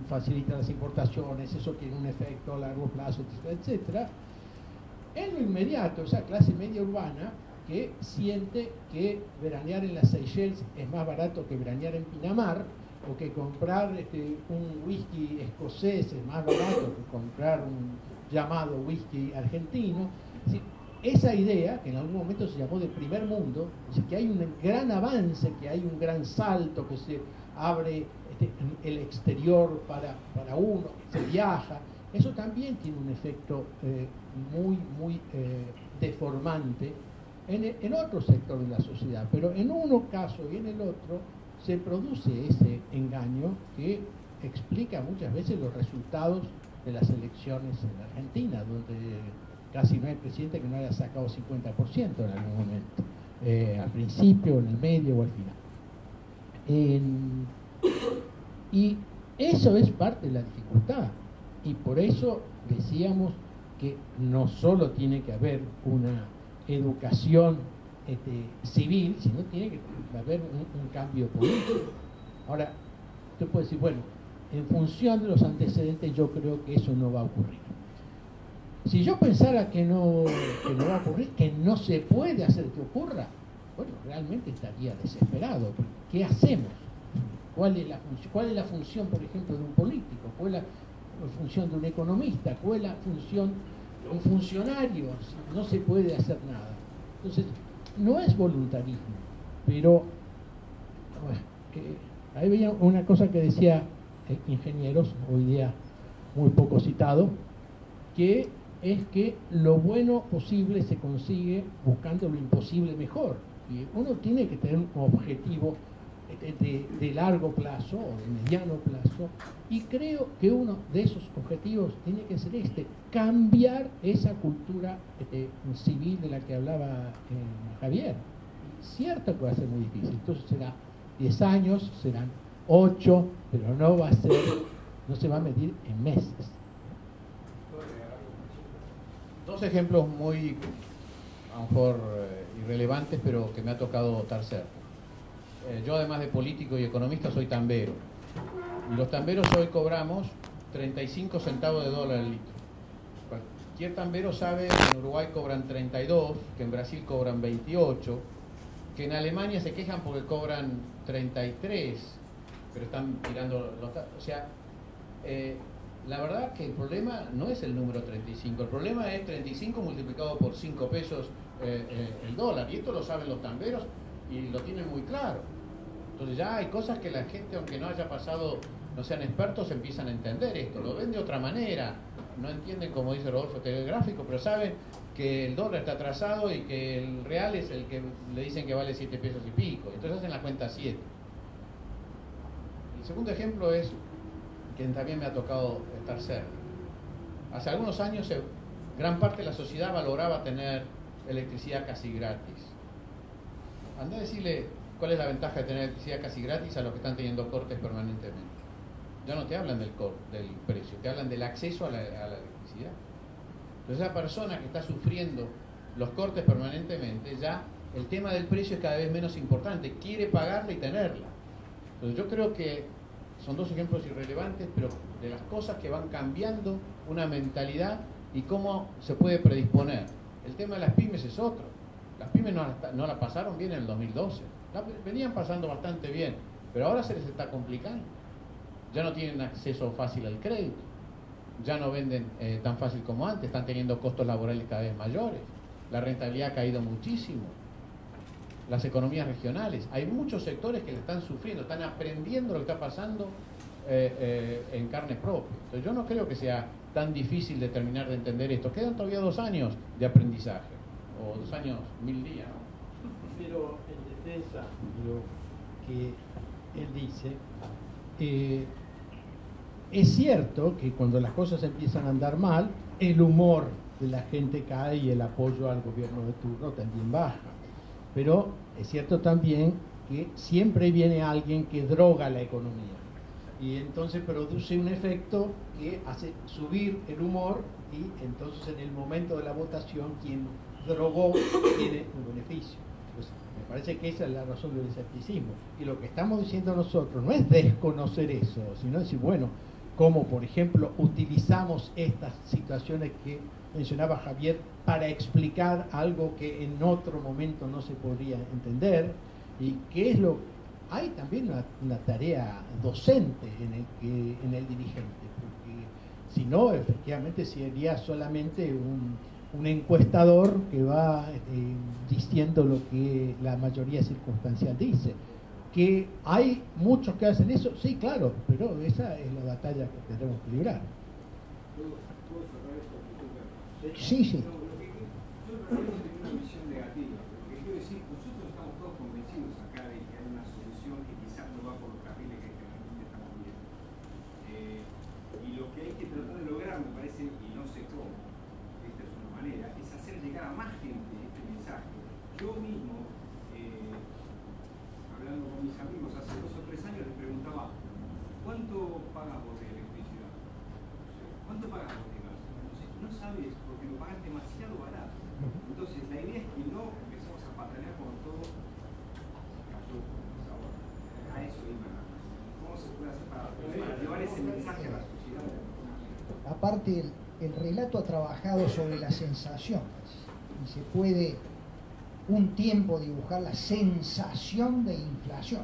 facilitan las importaciones, eso tiene un efecto a largo plazo, etcétera, etcétera. En lo inmediato, esa clase media urbana que siente que veranear en las Seychelles es más barato que veranear en Pinamar, o que comprar un whisky escocés es más barato que comprar un llamado whisky argentino. Es decir, esa idea, que en algún momento se llamó de primer mundo, es decir, que hay un gran avance, que hay un gran salto, que se abre el exterior para uno, que se viaja, eso también tiene un efecto muy deformante en otro sector de la sociedad, pero en uno caso y en el otro se produce ese engaño que explica muchas veces los resultados de las elecciones en Argentina, donde casi no hay presidente que no haya sacado 50% en algún momento, al principio, en el medio o al final. Y eso es parte de la dificultad, y por eso decíamos que no solo tiene que haber una educación civil, sino tiene que haber un cambio político. Ahora, usted puede decir, bueno, en función de los antecedentes yo creo que eso no va a ocurrir. Si yo pensara que no va a ocurrir, que no se puede hacer que ocurra, bueno, realmente estaría desesperado. ¿Qué hacemos? ¿Cuál es la función, por ejemplo, de un político? ¿Cuál es la función de un economista? ¿Cuál es la función de un funcionario? No se puede hacer nada. Entonces, no es voluntarismo, pero bueno, ahí veía una cosa que decía ingenieros, hoy día muy poco citado, que es que lo bueno posible se consigue buscando lo imposible mejor. Y uno tiene que tener un objetivo de largo plazo o de mediano plazo, y creo que uno de esos objetivos tiene que ser cambiar esa cultura civil de la que hablaba Javier. Cierto que va a ser muy difícil, entonces será 10 años, serán 8, pero no se va a medir en meses. Dos ejemplos muy, a lo mejor, irrelevantes, pero que me ha tocado estar cerca. Yo, además de político y economista, soy tambero. Y los tamberos hoy cobramos 35 centavos de dólar el litro. Cualquier tambero sabe que en Uruguay cobran 32, que en Brasil cobran 28, que en Alemania se quejan porque cobran 33, pero están tirando los... O sea, la verdad que el problema no es el número 35, el problema es 35 multiplicado por 5 pesos el dólar, y esto lo saben los tamberos y lo tienen muy claro. Entonces ya hay cosas que la gente, aunque no haya pasado, no sean expertos, empiezan a entender esto, lo ven de otra manera, no entienden, como dice Rodolfo, telegráfico, pero saben que el dólar está atrasado y que el real es el que le dicen que vale 7 pesos y pico, entonces hacen la cuenta 7. El segundo ejemplo es que también me ha tocado estar cerca. Hace algunos años gran parte de la sociedad valoraba tener electricidad casi gratis. Andá a decirle cuál es la ventaja de tener electricidad casi gratis a los que están teniendo cortes permanentemente. Ya no te hablan del precio, te hablan del acceso a la electricidad. Entonces, esa persona que está sufriendo los cortes permanentemente, ya el tema del precio es cada vez menos importante, quiere pagarla y tenerla. Entonces, yo creo que son dos ejemplos irrelevantes, pero de las cosas que van cambiando una mentalidad y cómo se puede predisponer. El tema de las pymes es otro. Las pymes no la pasaron bien en el 2012. Venían pasando bastante bien, pero ahora se les está complicando. Ya no tienen acceso fácil al crédito, ya no venden tan fácil como antes, están teniendo costos laborales cada vez mayores, la rentabilidad ha caído muchísimo. Las economías regionales, hay muchos sectores que le están sufriendo, están aprendiendo lo que está pasando en carne propia. Entonces yo no creo que sea tan difícil de terminar de entender esto. Quedan todavía 2 años de aprendizaje, o 2 años, 1000 días, ¿no? Pero en defensa de lo que él dice, es cierto que cuando las cosas empiezan a andar mal, el humor de la gente cae y el apoyo al gobierno de turno también baja. Pero es cierto también que siempre viene alguien que droga la economía y entonces produce un efecto que hace subir el humor, y entonces en el momento de la votación quien drogó tiene un beneficio. Pues me parece que esa es la razón del escepticismo, y lo que estamos diciendo nosotros no es desconocer eso, sino decir, bueno, como por ejemplo utilizamos estas situaciones que mencionaba Javier para explicar algo que en otro momento no se podría entender, y qué es lo hay también una tarea docente en el dirigente, porque si no, efectivamente sería solamente un encuestador que va diciendo lo que la mayoría circunstancial dice. Que hay muchos que hacen eso, sí, claro, pero esa es la batalla que tendremos que librar. ¿Puedo cerrar esto? Sí, sí. No, yo realmente tengo una visión negativa, pero lo que quiero decir, nosotros estamos todos convencidos acá de que hay una solución que quizás no va por los carriles que generalmente estamos viendo. Y lo que hay que tratar de lograr, me parece, y no sé cómo, esta es una manera, es hacer llegar a más gente este mensaje. Yo mismo, hablando con mis amigos hace 2 o 3 años, les preguntaba, ¿cuánto pagas vos de electricidad? ¿Cuánto pagas vos de gas? Entonces, no sabes, porque lo pagas demasiado barato. Entonces, la idea es que no empecemos a patronear con todo. Cayó ahora. A eso iba. ¿Cómo se puede hacer para llevar ese mensaje a la sociedad? Aparte, el relato ha trabajado sobre las sensaciones y se puede un tiempo dibujar la sensación de inflación,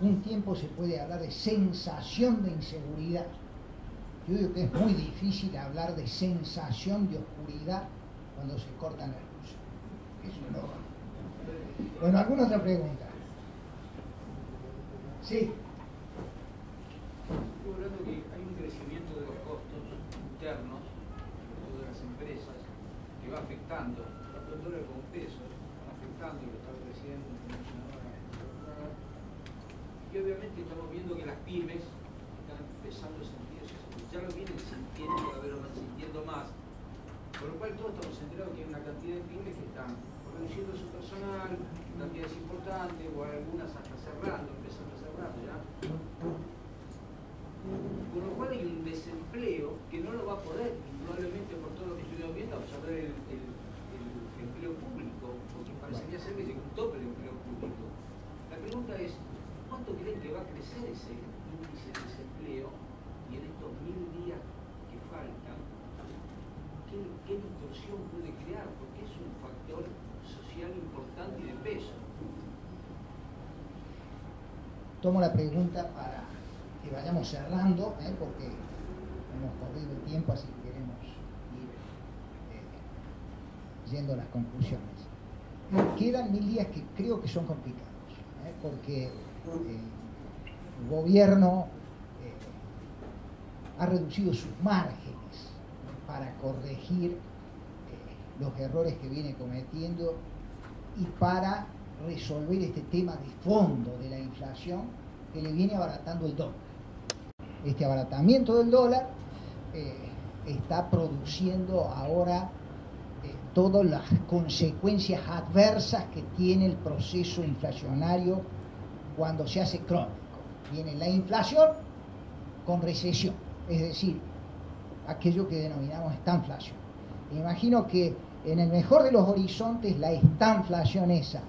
un tiempo se puede hablar de sensación de inseguridad. Yo digo que es muy difícil hablar de sensación de oscuridad cuando se cortan las luces. Eso no va. Bueno, ¿alguna otra pregunta? Sí. Estoy hablando que hay un crecimiento de los costos internos de las empresas que va afectando tanto el dólar como pesos, van afectando, lo está el presidente y obviamente estamos viendo que las pymes están empezando a sentir eso, ya lo vienen sintiendo, cada vez lo van sintiendo más, por lo cual todos estamos enterados que hay una cantidad de pymes que están reduciendo su personal, cantidades importantes, o algunas hasta cerrando, empezando a cerrar ya. Con lo cual hay un desempleo que no lo va a poder, probablemente por todo lo que estuvimos viendo, absorber el empleo público, porque parecería ser que llegó un tope el empleo público. La pregunta es, ¿cuánto creen que va a crecer ese índice de desempleo? Y en estos 1000 días que faltan, ¿qué distorsión puede crear? Porque es un factor social importante y de peso. Tomo la pregunta para que vayamos cerrando, porque hemos corrido el tiempo, así que queremos ir yendo a las conclusiones. Quedan 1000 días que creo que son complicados, porque el gobierno ha reducido sus márgenes para corregir los errores que viene cometiendo y para resolver este tema de fondo de la inflación que le viene abaratando el dólar. Este abaratamiento del dólar está produciendo ahora todas las consecuencias adversas que tiene el proceso inflacionario cuando se hace crónico. Viene la inflación con recesión, es decir, aquello que denominamos estanflación. Me imagino que en el mejor de los horizontes la estanflación, esa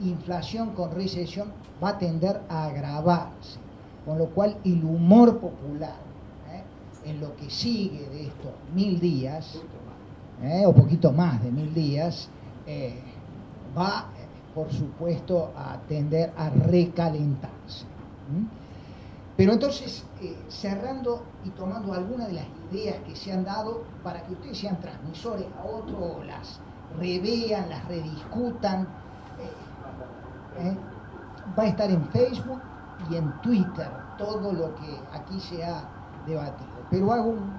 inflación con recesión, va a tender a agravarse, con lo cual el humor popular en lo que sigue de estos 1000 días, o poquito más de 1000 días, va, por supuesto, a tender a recalentarse. Pero entonces, cerrando y tomando algunas de las ideas que se han dado para que ustedes sean transmisores a otros, las revean, las rediscutan, va a estar en Facebook y en Twitter todo lo que aquí se ha debatido. Pero hago un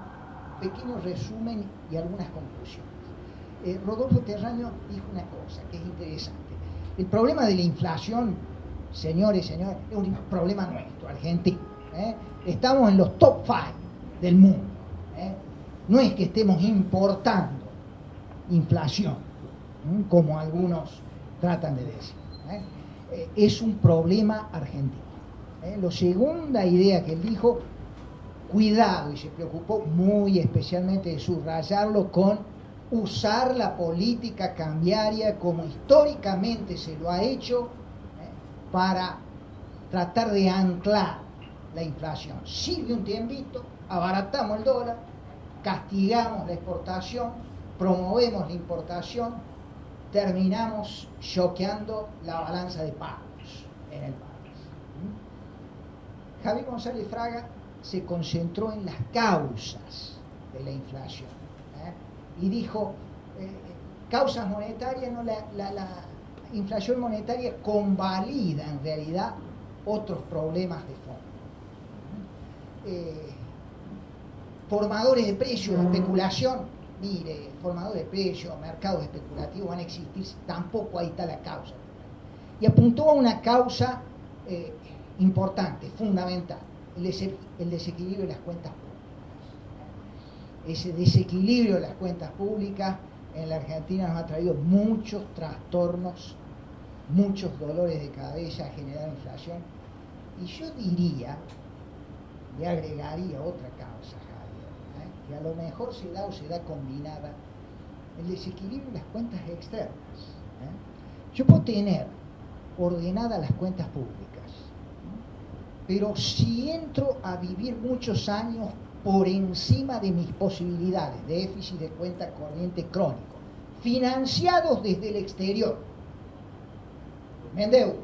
pequeño resumen y algunas conclusiones. Rodolfo Terraño dijo una cosa que es interesante. El problema de la inflación, señores, es un problema nuestro, argentino. Estamos en los top 5 del mundo. No es que estemos importando inflación, como algunos tratan de decir. Es un problema argentino. La segunda idea que él dijo, cuidado, y se preocupó muy especialmente de subrayarlo, con usar la política cambiaria como históricamente se lo ha hecho para tratar de anclar la inflación. Sirve un tiempito, abaratamos el dólar, castigamos la exportación, promovemos la importación, terminamos choqueando la balanza de pagos en el país. Javier González Fraga se concentró en las causas de la inflación, y dijo, causas monetarias, no, la inflación monetaria convalida en realidad otros problemas de fondo. Formadores de precios, especulación, mire, formadores de precios, mercados especulativos van a existir, tampoco ahí está la causa. Y apuntó a una causa importante, fundamental, el desequilibrio de las cuentas públicas. Ese desequilibrio de las cuentas públicas en la Argentina nos ha traído muchos trastornos, muchos dolores de cabeza, ha generado inflación. Y yo diría, le agregaría otra causa, Javier, que a lo mejor se da o se da combinada, el desequilibrio de las cuentas externas. Yo puedo tener ordenadas las cuentas públicas, pero si entro a vivir muchos años por encima de mis posibilidades, déficit de cuenta corriente crónico, financiados desde el exterior, me endeudo,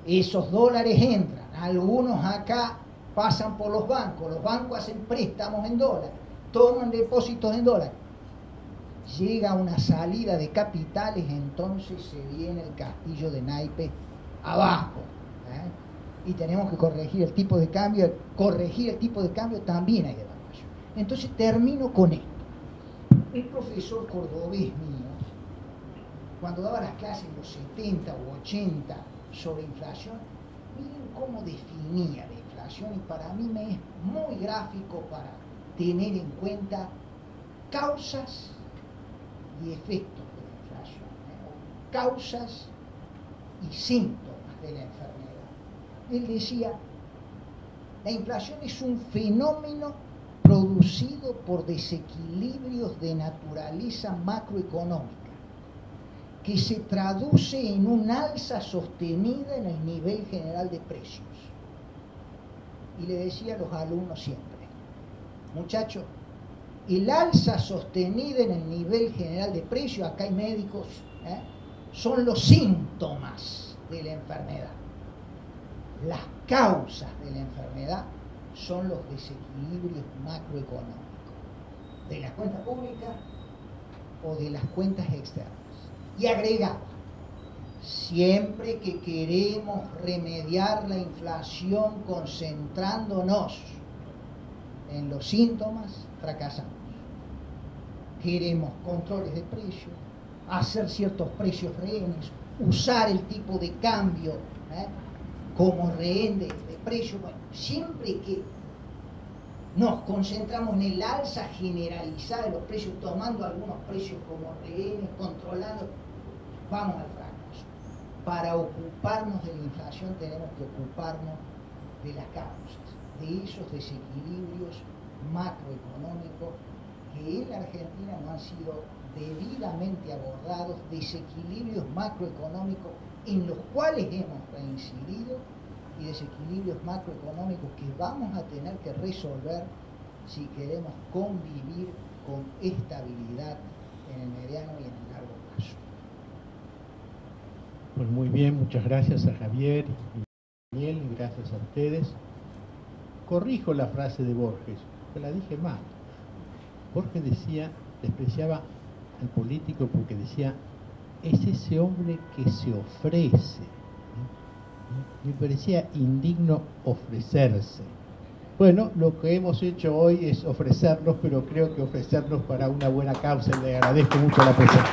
esos dólares entran, algunos acá pasan por los bancos hacen préstamos en dólares, toman depósitos en dólares, llega una salida de capitales, entonces se viene el castillo de naipes abajo, y tenemos que corregir el tipo de cambio. Corregir el tipo de cambio también hay devaluación. Entonces termino con esto. El profesor cordobés mío, cuando daba las clases en los 70 u 80 sobre inflación, miren cómo definía la inflación, y para mí me es muy gráfico para tener en cuenta causas y efectos de la inflación, causas y síntomas de la enfermedad. Él decía, la inflación es un fenómeno producido por desequilibrios de naturaleza macroeconómica que se traduce en un alza sostenida en el nivel general de precios. Y le decía a los alumnos siempre, muchachos, el alza sostenida en el nivel general de precios, acá hay médicos, son los síntomas de la enfermedad. Las causas de la enfermedad son los desequilibrios macroeconómicos de las cuentas públicas o de las cuentas externas. Y agregaba, siempre que queremos remediar la inflación concentrándonos en los síntomas, fracasamos. Queremos controles de precios, hacer ciertos precios rehenes, usar el tipo de cambio como rehén de precios. Bueno, siempre que nos concentramos en el alza generalizada de los precios, tomando algunos precios como rehenes, controlando, vamos al fracaso. Para ocuparnos de la inflación tenemos que ocuparnos de las causas, de esos desequilibrios macroeconómicos que en la Argentina no han sido debidamente abordados, desequilibrios macroeconómicos en los cuales hemos reincidido y desequilibrios macroeconómicos que vamos a tener que resolver si queremos convivir con estabilidad en el mediano y en el largo plazo. Pues muy bien, muchas gracias a Javier y Daniel, y gracias a ustedes. Corrijo la frase de Borges, que la dije mal. Borges decía, despreciaba al político porque decía, es ese hombre que se ofrece. Me parecía indigno ofrecerse. Bueno, lo que hemos hecho hoy es ofrecernos, pero creo que ofrecernos para una buena causa, y le agradezco mucho la presencia.